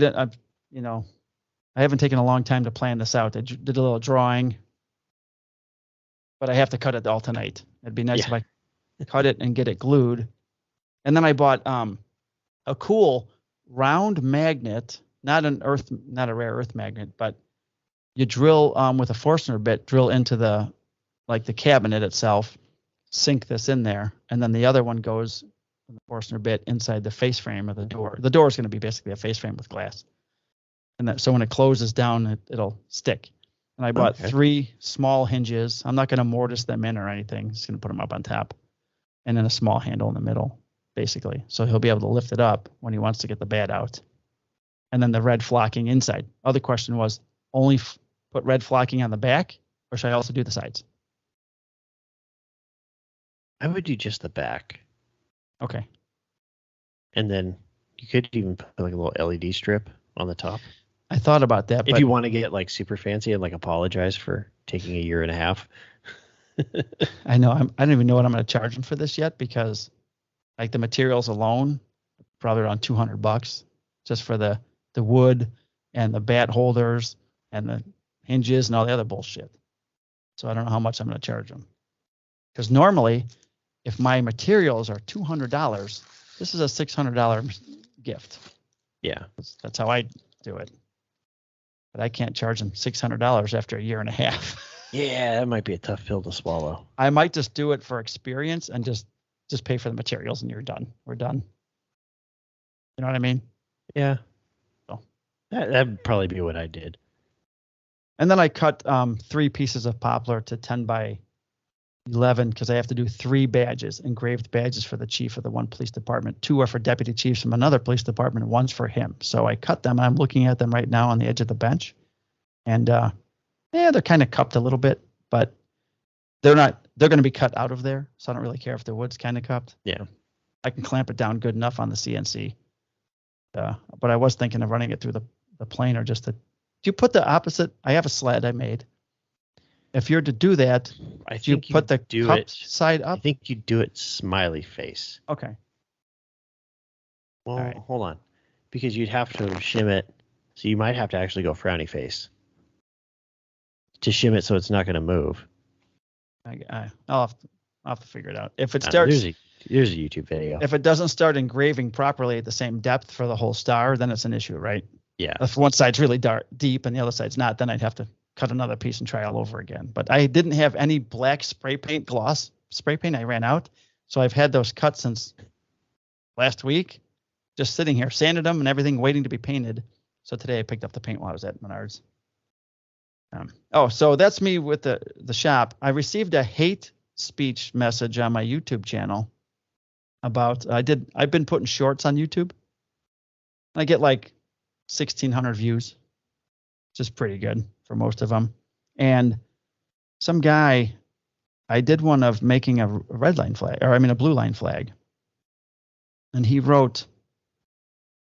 haven't taken a long time to plan this out. I did a little drawing, but I have to cut it all tonight. It'd be nice if I cut it and get it glued. And then I bought a cool round magnet, not a rare earth magnet, but you drill with a Forstner bit, drill into the cabinet itself, sink this in there, and then the other one goes with the Forstner bit inside the face frame of the door. The door is going to be basically a face frame with glass. And so when it closes down, it'll stick. And I bought 3 small hinges. I'm not going to mortise them in or anything. Just going to put them up on top. And then a small handle in the middle, basically. So he'll be able to lift it up when he wants to get the bat out. And then the red flocking inside. Other question was, only put red flocking on the back, or should I also do the sides? I would do just the back. Okay. And then you could even put like a little LED strip on the top. I thought about that. If you want to get like super fancy and like apologize for taking a year and a half. I know. I don't even know what I'm going to charge them for this yet, because like the materials alone, probably around $200 just for the wood and the bat holders and the hinges and all the other bullshit. So I don't know how much I'm going to charge them. Because normally, if my materials are $200, this is a $600 gift. Yeah. That's how I do it. But I can't charge them $600 after a year and a half. Yeah, that might be a tough pill to swallow. I might just do it for experience and just pay for the materials and you're done. We're done. You know what I mean? Yeah. So that'd probably be what I did. And then I cut 3 pieces of poplar to 10 by 11 because I have to do 3 badges, engraved badges for the chief of the one police department. 2 are for deputy chiefs from another police department, and 1's for him. So I cut them. I'm looking at them right now on the edge of the bench. And they're kind of cupped a little bit, but they're going to be cut out of there. So I don't really care if the wood's kind of cupped. Yeah. I can clamp it down good enough on the CNC. But I was thinking of running it through the planer just to. Do you put the opposite? I have a sled I made. If you're to do that, I think you put the cup side up? I think you do it smiley face. Okay. Well, right. Hold on. Because you'd have to shim it. So you might have to actually go frowny face to shim it so it's not going to move. I'll have to figure it out. If it starts... There's a YouTube video. If it doesn't start engraving properly at the same depth for the whole star, then it's an issue, right? Yeah. If one side's really deep and the other side's not, then I'd have to cut another piece and try all over again. But I didn't have any black gloss spray paint. I ran out. So I've had those cut since last week, just sitting here, sanded them and everything, waiting to be painted. So today I picked up the paint while I was at Menards. So that's me with the shop. I received a hate speech message on my YouTube channel about I've been putting shorts on YouTube. I get like 1,600 views, which is pretty good for most of them. And some guy, I did one of making a red line flag, a blue line flag. And he wrote,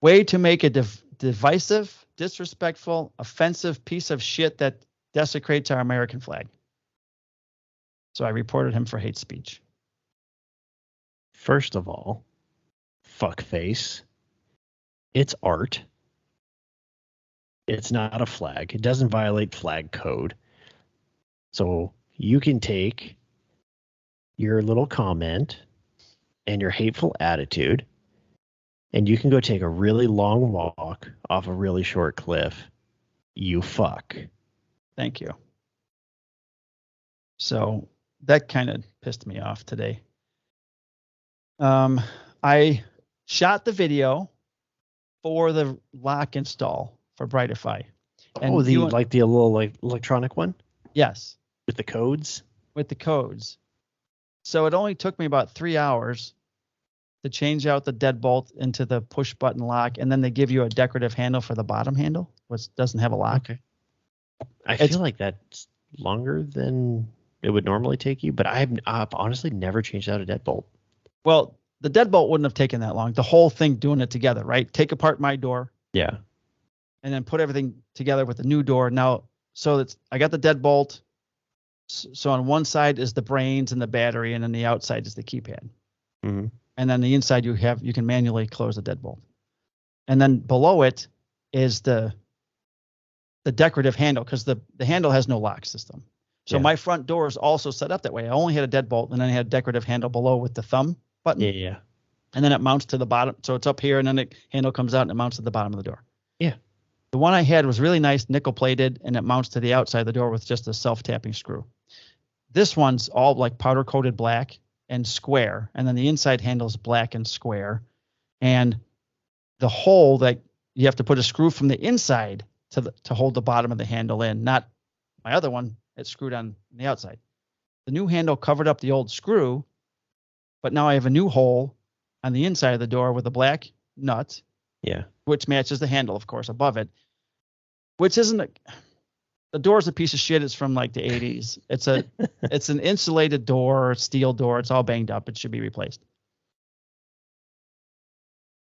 way to make a divisive, disrespectful, offensive piece of shit that desecrates our American flag. So I reported him for hate speech. First of all, fuckface. It's art. It's not a flag. It doesn't violate flag code. So you can take your little comment and your hateful attitude, and you can go take a really long walk off a really short cliff. You fuck. Thank you. So that kind of pissed me off today. I shot the video for the lock install for Brightify. And the little electronic one? Yes. With the codes? With the codes. So it only took me about 3 hours to change out the deadbolt into the push button lock, and then they give you a decorative handle for the bottom handle, which doesn't have a lock. Okay. I feel like that's longer than it would normally take you, but I've honestly never changed out a deadbolt. Well, the deadbolt wouldn't have taken that long. The whole thing doing it together, right? Take apart my door. Yeah. And then put everything together with the new door. Now, so I got the deadbolt. So on one side is the brains and the battery, and then the outside is the keypad. Mm-hmm. And then the inside you can manually close the deadbolt. And then below it is the decorative handle, because the handle has no lock system. So my front door is also set up that way. I only had a deadbolt, and then I had a decorative handle below with the thumb button. Yeah. And then it mounts to the bottom. So it's up here, and then the handle comes out and it mounts to the bottom of the door. Yeah. The one I had was really nice, nickel plated, and it mounts to the outside of the door with just a self-tapping screw. This one's all like powder coated black and square, and then the inside handle is black and square. And the hole that you have to put a screw from the inside to hold the bottom of the handle in, not my other one. It's screwed on the outside. The new handle covered up the old screw, but now I have a new hole on the inside of the door with a black nut. Yeah. Which matches the handle, of course, above it. Which isn't the door's a piece of shit. It's from like the 80s. It's an insulated door, steel door. It's all banged up. It should be replaced.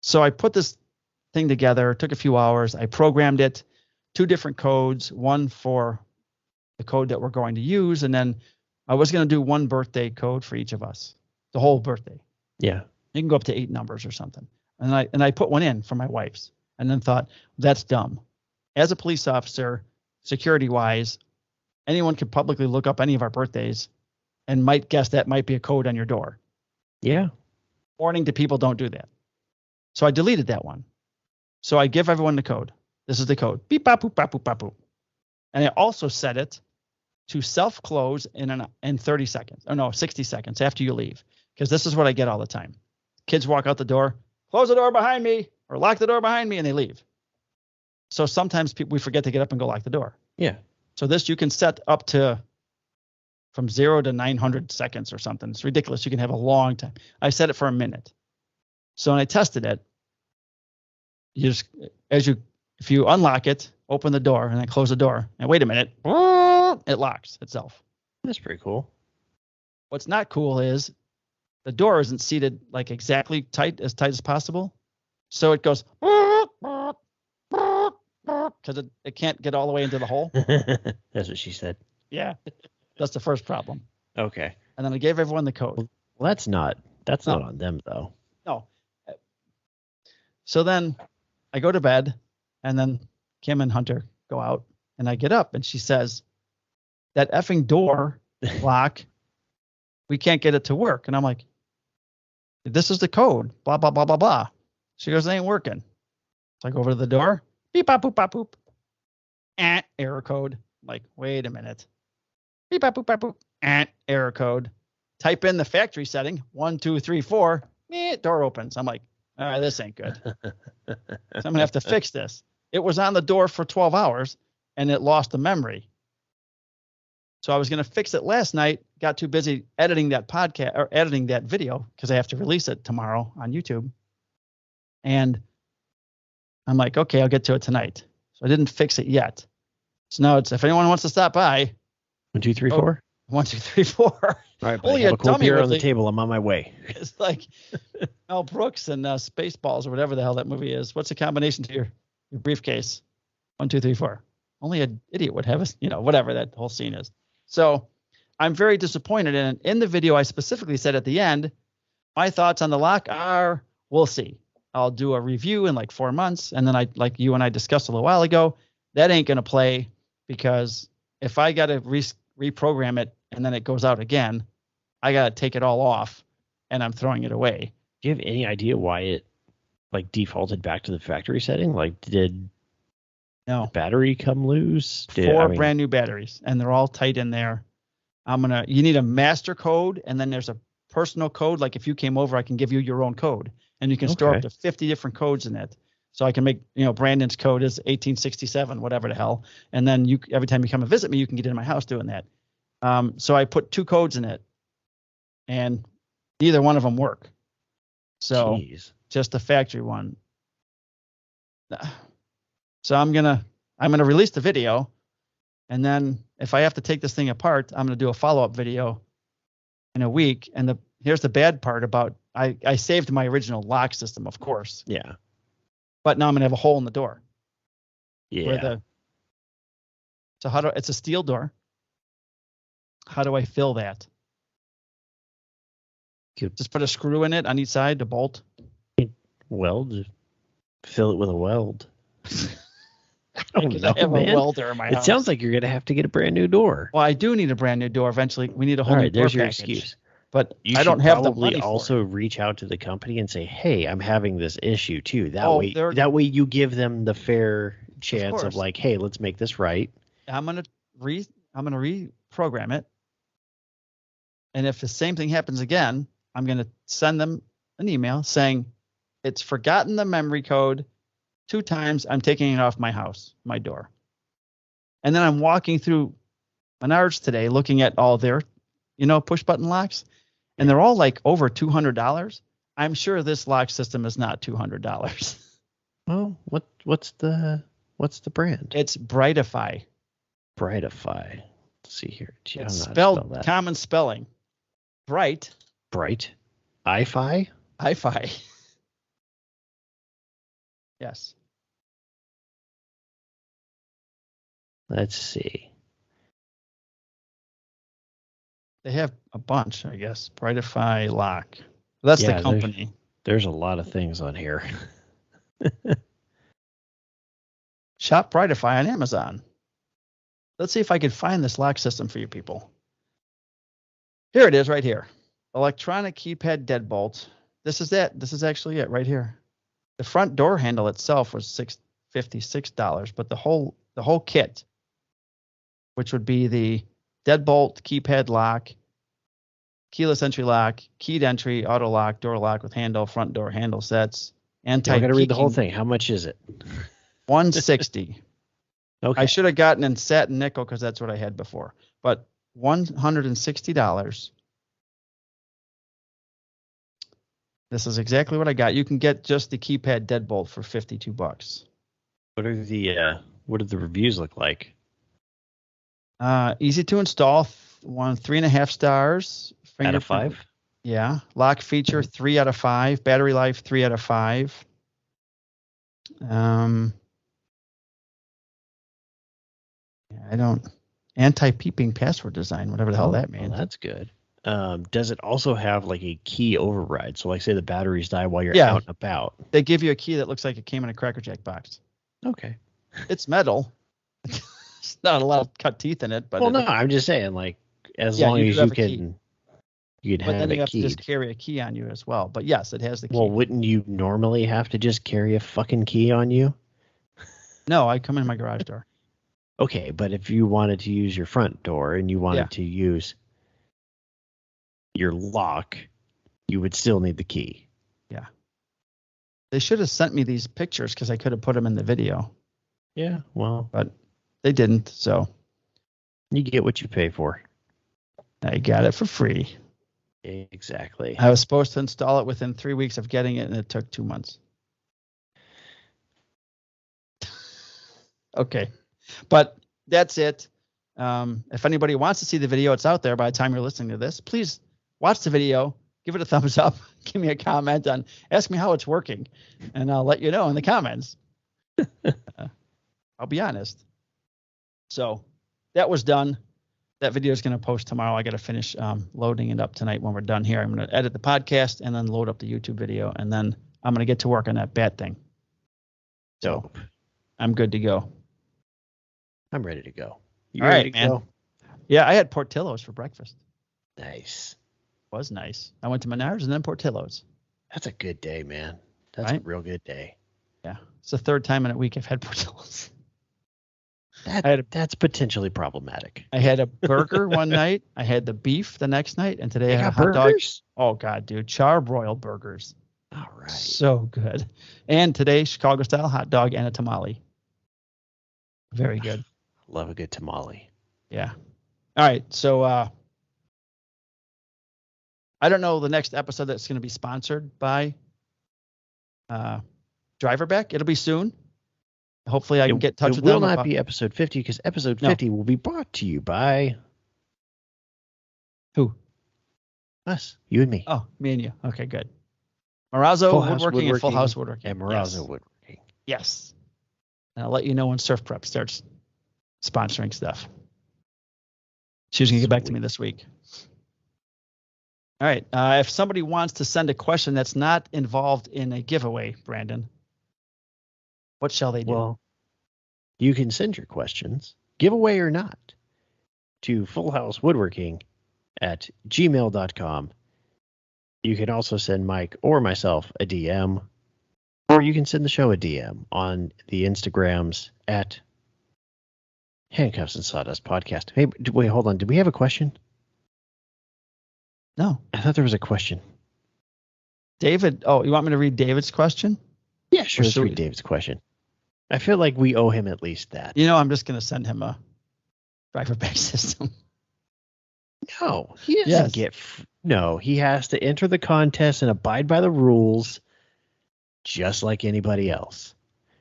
So I put this thing together. It took a few hours. I programmed it, 2 different codes, one for the code that we're going to use, and then I was going to do 1 birthday code for each of us, the whole birthday. Yeah. You can go up to 8 numbers or something. And I put one in for my wife's, and then thought, that's dumb. As a police officer, security-wise, anyone could publicly look up any of our birthdays and might guess that might be a code on your door. Yeah. Warning to people, don't do that. So I deleted that one. So I give everyone the code. This is the code. Beep, bop, boop, bop, boop, bop, boop. And I also set it to self-close in 30 seconds. Oh, no, 60 seconds after you leave. Because this is what I get all the time. Kids walk out the door, close the door behind me, or lock the door behind me, and they leave. So sometimes we forget to get up and go lock the door. Yeah. So this you can set up to from 0 to 900 seconds or something. It's ridiculous. You can have a long time. I set it for a minute. So when I tested it, if you unlock it, open the door, and then close the door, and wait a minute, it locks itself. That's pretty cool. What's not cool is the door isn't seated like exactly tight as possible. So it goes because it can't get all the way into the hole. That's what she said. Yeah. That's the first problem. Okay. And then I gave everyone the code. Well, that's not on them though. No. So then I go to bed, and then Kim and Hunter go out, and I get up, and she says, that effing door lock, we can't get it to work. And I'm like, this is the code, blah, blah, blah, blah, blah. She goes, it ain't working. So I go over to the door, beep, bop, boop, bop, boop. Error code. I'm like, wait a minute. Beep, bop, boop, bop, boop. Error code. Type in the factory setting, 1, 2, 3, 4. Door opens. I'm like, all right, this ain't good. So I'm going to have to fix this. It was on the door for 12 hours, and it lost the memory. So I was going to fix it last night, got too busy editing that podcast or editing that video because I have to release it tomorrow on YouTube. And I'm like, okay, I'll get to it tonight. So I didn't fix it yet. So now it's, if anyone wants to stop by. 1, 2, 3, 4. 1, 2, 3, 4. All right, but Only I have a a cold dummy beer would on the think- table. I'm on my way. It's like Mel Brooks and Spaceballs or whatever the hell that movie is. What's the combination to your briefcase? 1, 2, 3, 4. Only an idiot would have whatever that whole scene is. So I'm very disappointed. And in the video, I specifically said at the end, my thoughts on the lock are, we'll see. I'll do a review in like 4 months. And then like you and I discussed a little while ago, that ain't going to play, because if I got to reprogram it and then it goes out again, I got to take it all off and I'm throwing it away. Do you have any idea why it like defaulted back to the factory setting? Like, did No. the battery come loose? Four brand new batteries, and they're all tight in there. You need a master code, and then there's a personal code. Like if you came over, I can give you your own code, and you can store up to 50 different codes in it. So I can make, Brandon's code is 1867, whatever the hell. And then every time you come and visit me, you can get into my house doing that. So I put 2 codes in it, and neither one of them work. So just the factory one. So I'm gonna release the video, and then if I have to take this thing apart, I'm gonna do a follow-up video in a week. And here's the bad part about I saved my original lock system, of course. Yeah. But now I'm gonna have a hole in the door. Yeah. It's a steel door. How do I fill that? Just put a screw in it on each side to bolt. Weld. Fill it with a weld. I have a welder in my house. It sounds like you're going to have to get a brand new door. Well, I do need a brand new door eventually. We need a whole new door there's your package. excuse. But You I don't have the probably money also for it. reach out to the company and say, "Hey, I'm having this issue too." they're- That way you give them the fair chance of course. like, "Hey, let's make this right." I'm gonna reprogram it, and if the same thing happens again, I'm gonna send them an email saying it's forgotten the memory code 2 times. I'm taking it off my door, and then I'm walking through Menards today, looking at all their, push button locks, and they're all like over $200. I'm sure this lock system is not $200. Well, what's the brand? It's Brightify. Brightify. Let's see here. Gee, I don't It's know how to spell spelled that. common spelling. Bright. Bright. Hi-Fi. Hi-Fi. Yes. Let's see. They have a bunch, I guess. Brightify Lock. That's Yeah, the company. There's a lot of things on here. Shop Brightify on Amazon. Let's see if I can find this lock system for you people. Here it is right here. Electronic keypad deadbolt. This is it. This is actually it right here. The front door handle itself was $56, but the whole kit, which would be the deadbolt, keypad lock, keyless entry lock, keyed entry, auto lock, door lock with handle, front door handle sets, I got to read the whole thing. How much is it? $160. Okay. I should have gotten in satin nickel because that's what I had before. But $160. This is exactly what I got. You can get just the keypad deadbolt for $52. What do the reviews look like? Easy to install. 3.5 stars. Out of 5? Yeah. Lock feature 3 out of 5. Battery life 3 out of 5. Anti-peeping password design, whatever the hell that means. Well, that's good. Does it also have like a key override? So like say the batteries die while you're Yeah. out and about. They give you a key that looks like it came in a Cracker Jack box. Okay. It's metal. It's not a lot of cut teeth in it, but Well, no, I'm just saying like as Yeah, long you as do have you a key. can you'd but have then you it have to just keyed. carry a key on you as well. But yes, it has the key. Well, wouldn't you normally have to just carry a fucking key on you? No, I come in my garage door. Okay, but if you wanted to use your front door and you wanted Yeah. to use your lock, you would still need the key. They should have sent me these pictures because I could have put them in the video, Yeah, well, but they didn't. So You get what you pay for. I got it for free. Exactly. I was supposed to install it within 3 weeks of getting it, and it took 2 months. Okay. But that's it. If anybody wants to see the video, it's out there by the time you're listening to this. Please watch the video, give it a thumbs up, give me a comment ask me how it's working, and I'll let you know in the comments. I'll be honest. So that was done. That video is going to post tomorrow. I got to finish loading it up tonight when we're done here. I'm going to edit the podcast and then load up the YouTube video, and then I'm going to get to work on that bat thing. Dope. So I'm good to go. I'm ready to go. You All ready right, to man. go? Yeah, I had Portillo's for breakfast. Nice. It was nice. I went to Menards and then Portillo's. That's a good day, man. That's Right? a real good day. Yeah. It's the third time in a week I've had Portillo's. That's potentially problematic. I had a burger one night. I had the beef the next night. And today They I had a got hot dog. burgers? Oh, God, dude. Charbroiled burgers. All right. So good. And today, Chicago-style hot dog and a tamale. Very good. Love a good tamale. Yeah. All right. So I don't know the next episode that's going to be sponsored by Driverback. It'll be soon. Hopefully I can get in touch with them. It will not be episode 50 because episode 50 will be brought to you by who? Us. You and me. Oh, me and you. Okay, good. Marazzo Woodworking and Full House Woodworking. And Marazzo Woodworking. Yes. And I'll let you know when SurfPrep starts sponsoring stuff. She's going to get back to me this week. All right. If somebody wants to send a question that's not involved in a giveaway, Brandon, what shall they do? Well, you can send your questions, giveaway or not, to fullhousewoodworking@gmail.com. You can also send Mike or myself a DM, or you can send the show a DM on the Instagrams at Handcuffs and Sawdust Podcast. Hey, wait, hold on. Did we have a question? No. I thought there was a question. David. Oh, you want me to read David's question? Yeah, sure. Let's read David's question. I feel like we owe him at least that. You know, I'm just going to send him a Driverback system. No, he doesn't get. No, he has to enter the contest and abide by the rules, just like anybody else.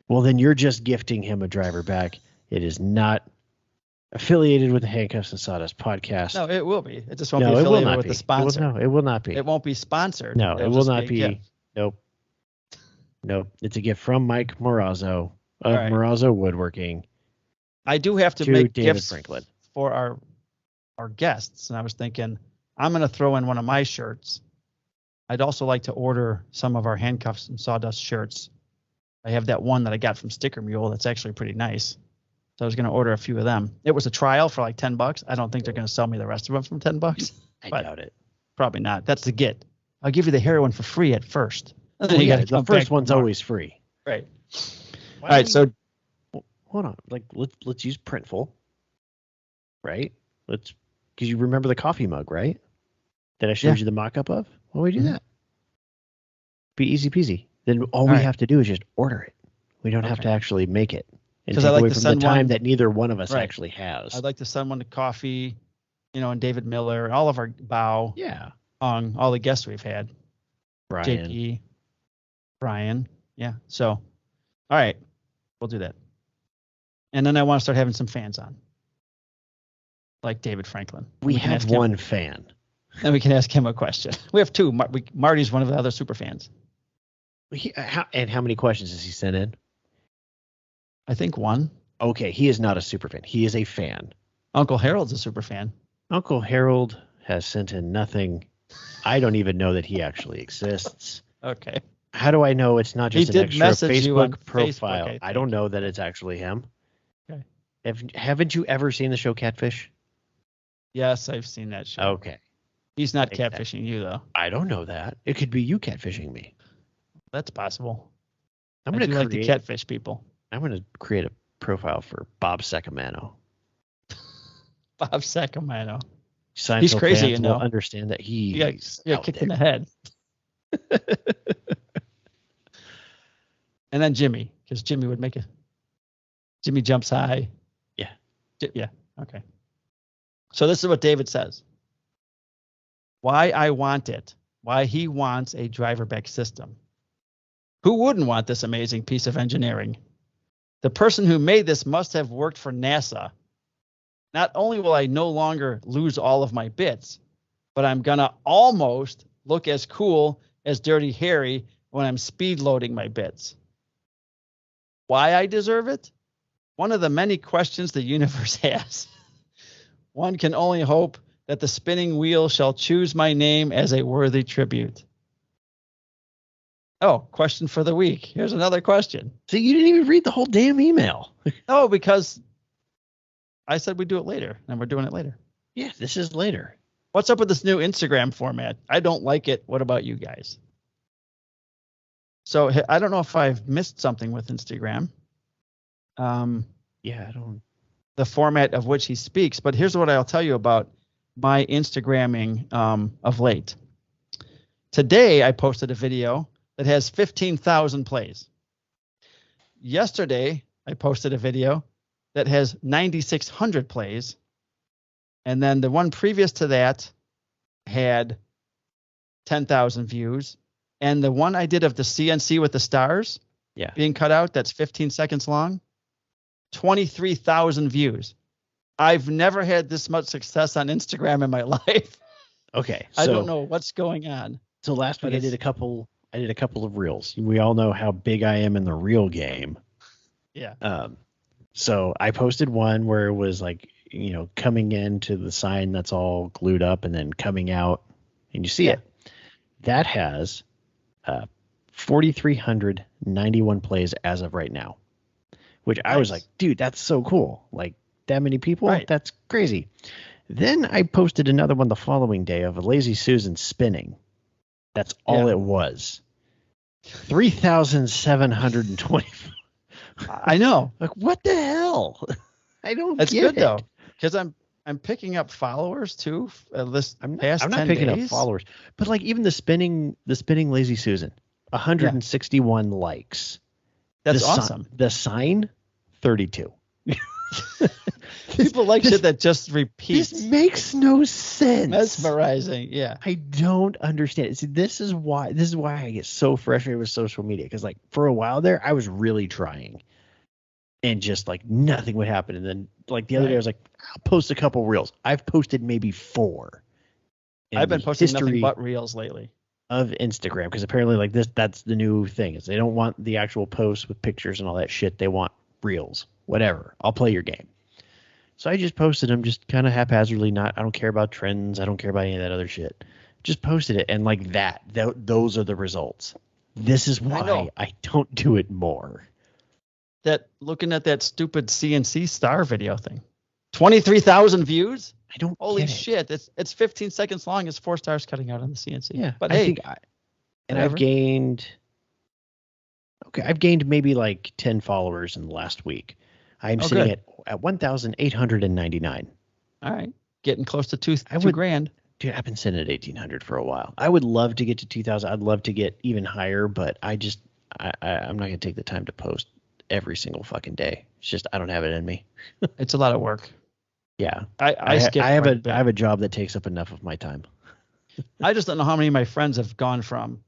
Well, then you're just gifting him a Driverback. It is not affiliated with the Handcuffs and Sawdust podcast. No, it will be. It just won't be affiliated with the sponsor. It will not be. It won't be sponsored. No, it will not be. Nope. It's a gift from Mike Marazzo of Marazzo Woodworking. I do have to make David gifts Franklin for our guests, and I was thinking I'm going to throw in one of my shirts. I'd also like to order some of our Handcuffs and Sawdust shirts. I have that one that I got from Sticker Mule that's actually pretty nice. So I was going to order a few of them. It was a trial for like $10. I don't think they're going to sell me the rest of them from $10. I doubt it. Probably not. That's the get. I'll give you the heroin for free at first. And then the first one's always free. Right. All right. So hold on. Like let's use Printful. Right. Because you remember the coffee mug, right? That I showed you the mock-up of. Why don't we do that? Be easy peasy. Then all we have to do is just order it. We don't have to actually make it. And take away from the time that neither one of us actually has. I'd like to send one to Coffee, and David Miller, and all of our Bow. Yeah. On all the guests we've had. Brian. JP. Brian. Yeah. So, all right. We'll do that. And then I want to start having some fans on. Like David Franklin. We have one fan. And we can ask him a question. We have two. Marty's one of the other super fans. And how many questions has he sent in? I think one. Okay, he is not a super fan. He is a fan. Uncle Harold's a super fan. Uncle Harold has sent in nothing. I don't even know that he actually exists. Okay. How do I know it's not just an extra Facebook profile? Facebook, I don't know that it's actually him. Okay. Haven't you ever seen the show Catfish? Yes, I've seen that show. Okay. He's not catfishing you, though. I don't know that. It could be you catfishing me. That's possible. I do like to catfish people. I'm going to create a profile for Bob Sacamano. Bob Sacamano. He's crazy, will understand that he's kicked in the head. And then Jimmy, because Jimmy would make Jimmy jumps high. Yeah. Yeah. Okay. So this is what David says. Why I want it. Why he wants a Driverback system. Who wouldn't want this amazing piece of engineering? The person who made this must have worked for NASA. Not only will I no longer lose all of my bits, but I'm going to almost look as cool as Dirty Harry when I'm speed loading my bits. Why I deserve it? One of the many questions the universe has. One can only hope that the spinning wheel shall choose my name as a worthy tribute. Oh, question for the week. Here's another question. So you didn't even read the whole damn email. No, because I said we'd do it later, and we're doing it later. Yeah, this is later. What's up with this new Instagram format? I don't like it. What about you guys? So I don't know if I've missed something with Instagram. Yeah, I don't. The format of which he speaks, but here's what I'll tell you about my Instagramming of late. Today, I posted a video that has 15,000 plays. Yesterday, I posted a video that has 9,600 plays. And then the one previous to that had 10,000 views. And the one I did of the CNC with the stars being cut out, that's 15 seconds long, 23,000 views. I've never had this much success on Instagram in my life. Okay. I don't know what's going on. So last week I did a couple of reels. We all know how big I am in the reel game. Yeah. So I posted one where it was like, coming into the sign that's all glued up and then coming out and you see it. That has 4,391 plays as of right now, which I was like, dude, that's so cool. Like that many people. Right. That's crazy. Then I posted another one the following day of a Lazy Susan spinning. That's all it was. 3,720. I know. Like, what the hell? I don't That's get good it. though, because I'm picking up followers too. I'm not 10 picking days. up followers, but like even the spinning Lazy Susan, 161 likes. That's awesome. The sign, 32. People like shit that just repeats. This makes no sense. Mesmerizing. Yeah. I don't understand it. See, this is why I get so frustrated with social media. Because like for a while there, I was really trying, and just like nothing would happen. And then like the other day, I was like, I'll post a couple reels. I've posted maybe 4. I've been posting nothing but reels lately of Instagram, because apparently like that's the new thing is they don't want the actual posts with pictures and all that shit. They want reels. Whatever. I'll play your game. So I just posted them just kind of haphazardly. I don't care about trends. I don't care about any of that other shit. Just posted it. And like those are the results. This is why I don't do it more. Looking at that stupid CNC star video thing, 23,000 views. I don't. Holy shit! It's 15 seconds long. It's 4 stars cutting out on the CNC. Yeah, but I've gained maybe like 10 followers in the last week. I'm sitting at 1,899. All right, getting close to two grand. Dude, I've been sitting at 1,800 for a while. I would love to get to 2,000. I'd love to get even higher, but I'm not going to take the time to post every single fucking day. It's just I don't have it in me. It's a lot of work. Yeah, I have a job that takes up enough of my time. I just don't know how many of my friends have gone from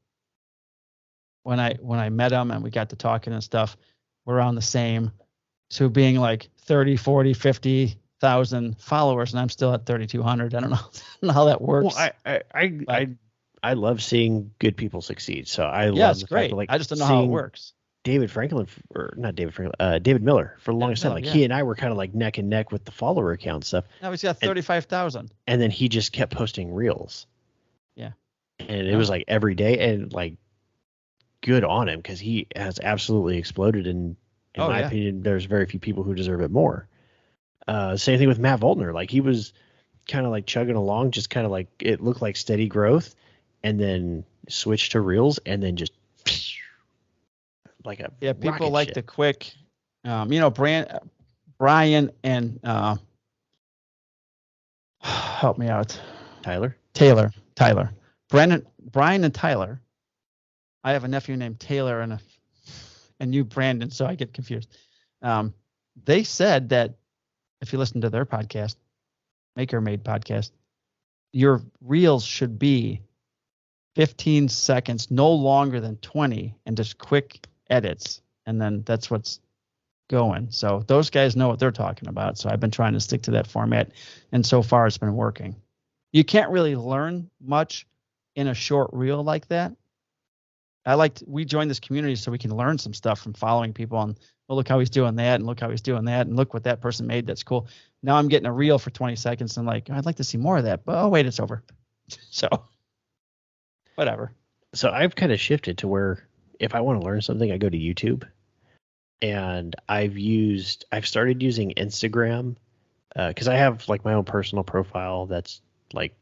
when I met them and we got to talking and stuff. We're around the same to being like 30, 40, 50,000 followers, and I'm still at 3,200. I don't know how that works. Well, I love seeing good people succeed. So I love it's the great. fact that, like, I just don't know how it works. David Miller for the longest time. Like he and I were kind of like neck and neck with the follower account stuff. Now he's got 35,000. And then he just kept posting reels. Yeah. And it was like every day, and like good on him, because he has absolutely exploded. And in my opinion, there's very few people who deserve it more. Same thing with Matt Voltner. Like he was kind of like chugging along, just kind of like it looked like steady growth, and then switched to reels, and then just like a people like ship. the quick, Brian and help me out, Tyler, Brian and Tyler. I have a nephew named Taylor and you Brandon, so I get confused. They said that if you listen to their podcast, Maker Made podcast, your reels should be 15 seconds, no longer than 20, and just quick edits. And then that's what's going. So those guys know what they're talking about. So I've been trying to stick to that format. And so far it's been working. You can't really learn much in a short reel like that. We joined this community so we can learn some stuff from following people and, well, look how he's doing that, and look how he's doing that, and look what that person made. That's cool. Now I'm getting a reel for 20 seconds and like, I'd like to see more of that, but oh wait, it's over. So whatever. So I've kind of shifted to where if I want to learn something, I go to YouTube, and I've started using Instagram because I have like my own personal profile that's like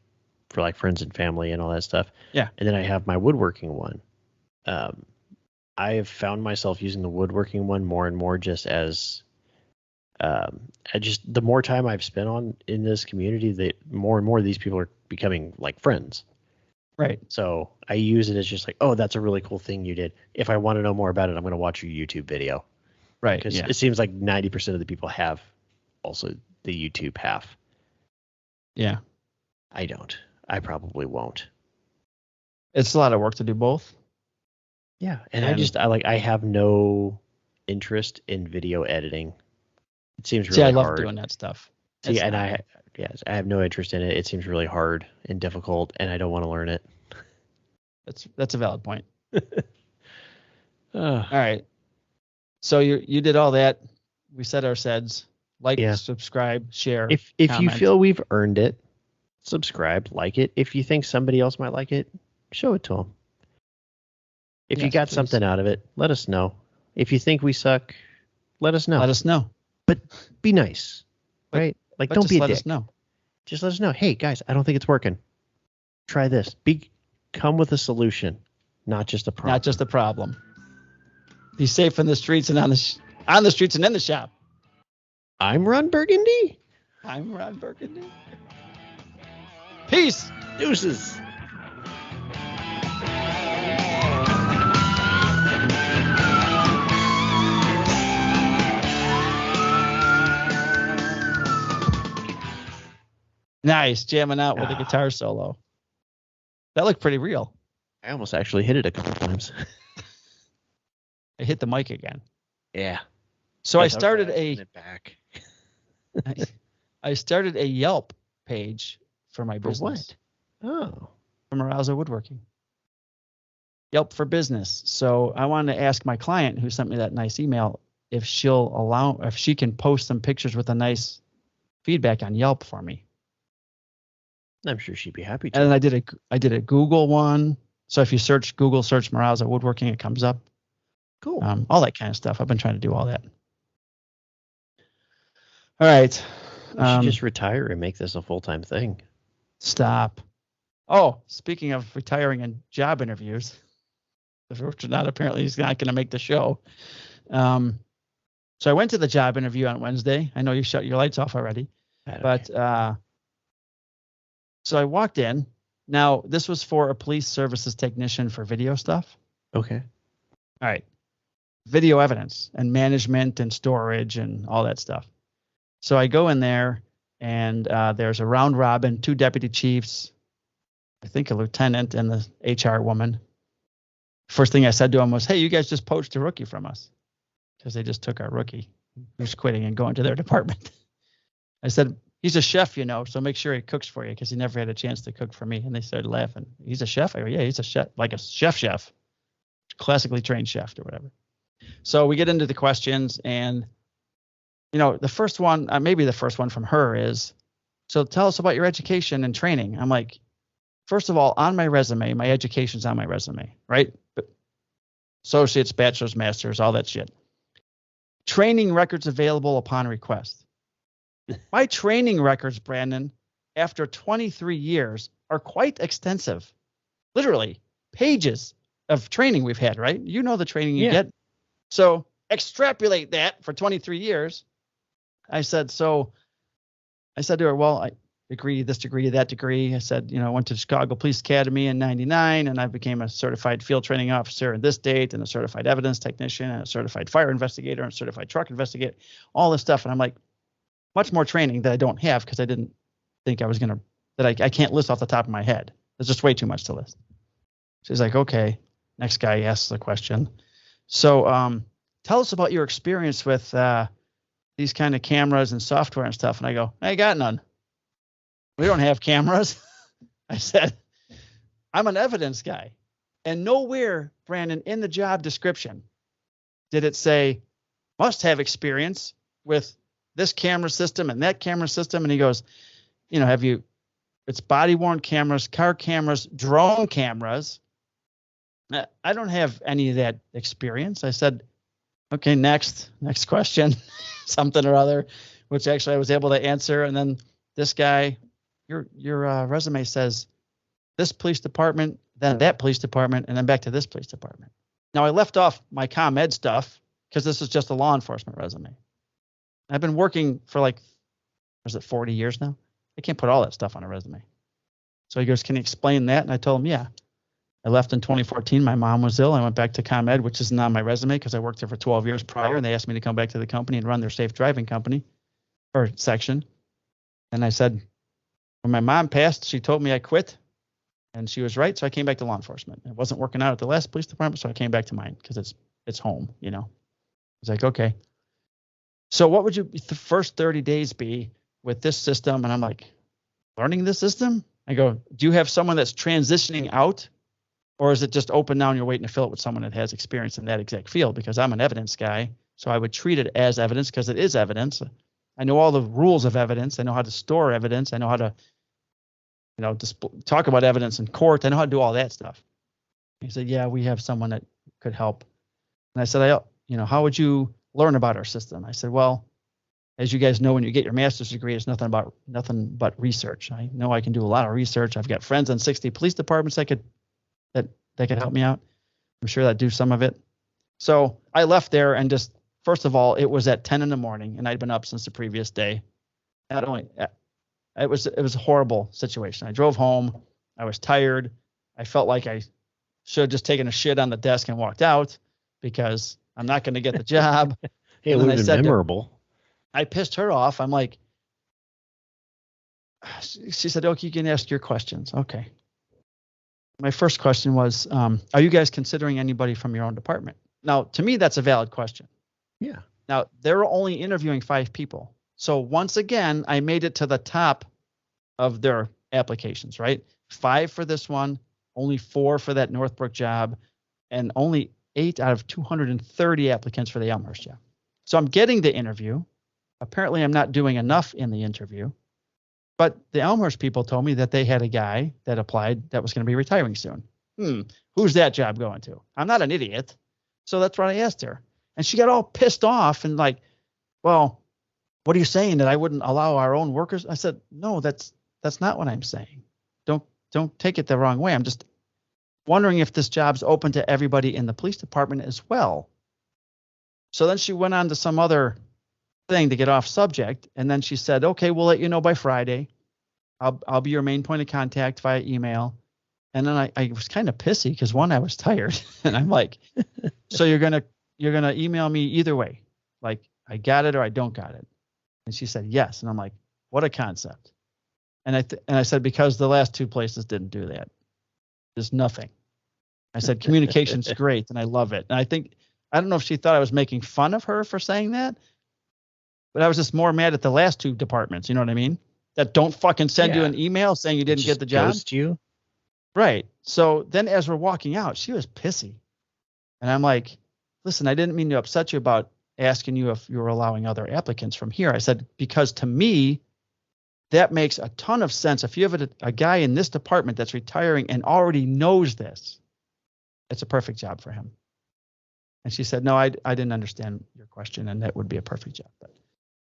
for like friends and family and all that stuff. Yeah. And then I have my woodworking one. I have found myself using the woodworking one more and more just as the more time I've spent in this community, that more and more of these people are becoming like friends. Right. So I use it as just like, oh, that's a really cool thing you did. If I want to know more about it, I'm going to watch your YouTube video. Right. Because it seems like 90% of the people have also the YouTube half. Yeah. I don't. I probably won't. It's a lot of work to do both. Yeah. And I have no interest in video editing. It seems really hard. I love doing that stuff. See, and I have no interest in it. It seems really hard and difficult, and I don't want to learn it. That's a valid point. All right. So you did all that. We said our seds. Like, subscribe, share. If you feel we've earned it, subscribe, like it. If you think somebody else might like it, show it to them. If you got something out of it, let us know. If you think we suck, let us know. Let us know. But be nice, right? Like, don't be a dick. Let us know. Just let us know. Hey, guys, I don't think it's working. Try this. Come with a solution, not just a problem. Not just a problem. Be safe in the streets and on the streets and in the shop. I'm Ron Burgundy. I'm Ron Burgundy. Peace. Deuces. Nice, jamming out with a guitar solo. That looked pretty real. I almost actually hit it a couple times. I hit the mic again. Yeah. So I started I started a Yelp page for my business. For what? Oh. From Arousal Woodworking. Yelp for business. So I wanted to ask my client who sent me that nice email if she can post some pictures with a nice feedback on Yelp for me. I'm sure she'd be happy to. And I did a Google one. So if you search Morales at Woodworking, it comes up. Cool. All that kind of stuff. I've been trying to do all that. All right. You should just retire and make this a full-time thing. Stop. Oh, speaking of retiring and job interviews, apparently he's not going to make the show. So I went to the job interview on Wednesday. I know you shut your lights off already, but so I walked in. Now, this was for a police services technician for video stuff. Okay. All right. Video evidence and management and storage and all that stuff. So I go in there, and there's a round robin, 2 deputy chiefs, I think a lieutenant, and the HR woman. First thing I said to him was, hey, you guys just poached a rookie from us, because they just took our rookie who's quitting and going to their department. I said, he's a chef, so make sure he cooks for you, because he never had a chance to cook for me. And they started laughing. He's a chef? I go, yeah, he's a chef, like a chef, classically trained chef or whatever. So we get into the questions, and the first one, maybe the first one from her is, so tell us about your education and training. I'm like, first of all, on my resume, my education's on my resume, right? Associates, bachelor's, master's, all that shit. Training records available upon request. My training records, Brandon, after 23 years are quite extensive. Literally, pages of training we've had, right? You know the training you get. So extrapolate that for 23 years. I said to her, well, I degree, this degree, that degree. I said, I went to Chicago Police Academy in 99, and I became a certified field training officer in this date, and a certified evidence technician, and a certified fire investigator, and a certified truck investigator, all this stuff. And I'm like, much more training that I don't have because I didn't think I was going to, that I can't list off the top of my head. There's just way too much to list. She's like, okay. Next guy asks the question. So tell us about your experience with these kind of cameras and software and stuff. And I go, I got none. We don't have cameras. I said, I'm an evidence guy. And nowhere, Brandon, in the job description did it say, must have experience with this camera system and that camera system. And he goes, it's body worn cameras, car cameras, drone cameras. I don't have any of that experience. I said, okay, next question, something or other, which actually I was able to answer. And then this guy, your resume says this police department, then that police department, and then back to this police department. Now I left off my ComEd stuff because this is just a law enforcement resume. I've been working for 40 years now? I can't put all that stuff on a resume. So he goes, can you explain that? And I told him, yeah. I left in 2014. My mom was ill. I went back to ComEd, which isn't on my resume because I worked there for 12 years prior, and they asked me to come back to the company and run their safe driving company or section. And I said, when my mom passed, she told me I quit, and she was right. So I came back to law enforcement. It wasn't working out at the last police department, so I came back to mine because it's home, I was like, okay. So what would the first 30 days be with this system? And I'm like, learning this system? I go, do you have someone that's transitioning out? Or is it just open now and you're waiting to fill it with someone that has experience in that exact field? Because I'm an evidence guy, so I would treat it as evidence because it is evidence. I know all the rules of evidence. I know how to store evidence. I know how to, talk about evidence in court. I know how to do all that stuff. He said, yeah, we have someone that could help. And I said, how would you learn about our system? I said, well, as you guys know, when you get your master's degree, it's nothing but research. I know I can do a lot of research. I've got friends in 60 police departments that could help me out. I'm sure that do some of it. So I left there and just, first of all, it was at 10 in the morning and I'd been up since the previous day. It was a horrible situation. I drove home. I was tired. I felt like I should have just taken a shit on the desk and walked out because I'm not going to get the job. Hey, it would have been memorable. I pissed her off. I'm like, she said, okay, you can ask your questions. Okay. My first question was, are you guys considering anybody from your own department? Now, to me, that's a valid question. Yeah. Now, they were only interviewing 5 people. So once again, I made it to the top of their applications, right? 5 for this one, only 4 for that Northbrook job, and only 8 out of 230 applicants for the Elmhurst job. So I'm getting the interview. Apparently, I'm not doing enough in the interview. But the Elmhurst people told me that they had a guy that applied that was going to be retiring soon. Who's that job going to? I'm not an idiot. So that's what I asked her. And she got all pissed off and like, well, what are you saying, that I wouldn't allow our own workers? I said, no, that's not what I'm saying. Don't take it the wrong way. I'm just wondering if this job's open to everybody in the police department as well. So then she went on to some other thing to get off subject, and then she said, okay, we'll let you know by Friday. I'll be your main point of contact via email. And then I was kind of pissy because one, I was tired, and I'm like, so you're gonna email me either way, like I got it or I don't got it. And she said yes, and I'm like, what a concept. And I said, because the last 2 places didn't do that. There's nothing. I said communication's great and I love it. And I don't know if she thought I was making fun of her for saying that, but I was just more mad at the last 2 departments. You know what I mean? That don't fucking send you an email saying you didn't get the job. Ghost you. Right. So then as we're walking out, she was pissy. And I'm like, listen, I didn't mean to upset you about asking you if you were allowing other applicants from here. I said, because to me, that makes a ton of sense. If you have a guy in this department that's retiring and already knows this, it's a perfect job for him. And she said, no, I didn't understand your question, and that would be a perfect job. But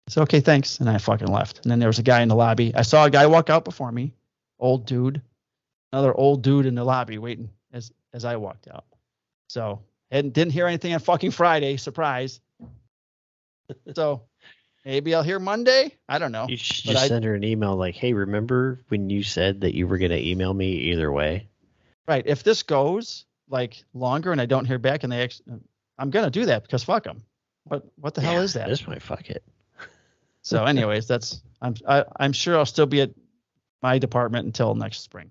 I said, okay, thanks. And I fucking left. And then there was a guy in the lobby. I saw a guy walk out before me, old dude, another old dude in the lobby waiting as I walked out. So didn't hear anything on fucking Friday. Surprise. So maybe I'll hear Monday. I don't know. You should just send her an email like, hey, remember when you said that you were going to email me either way? Right. If this goes like longer and I don't hear back and they actually, I'm going to do that because fuck them. But what the hell is that? This might fuck it. So anyways, I'm sure I'll still be my department until next spring.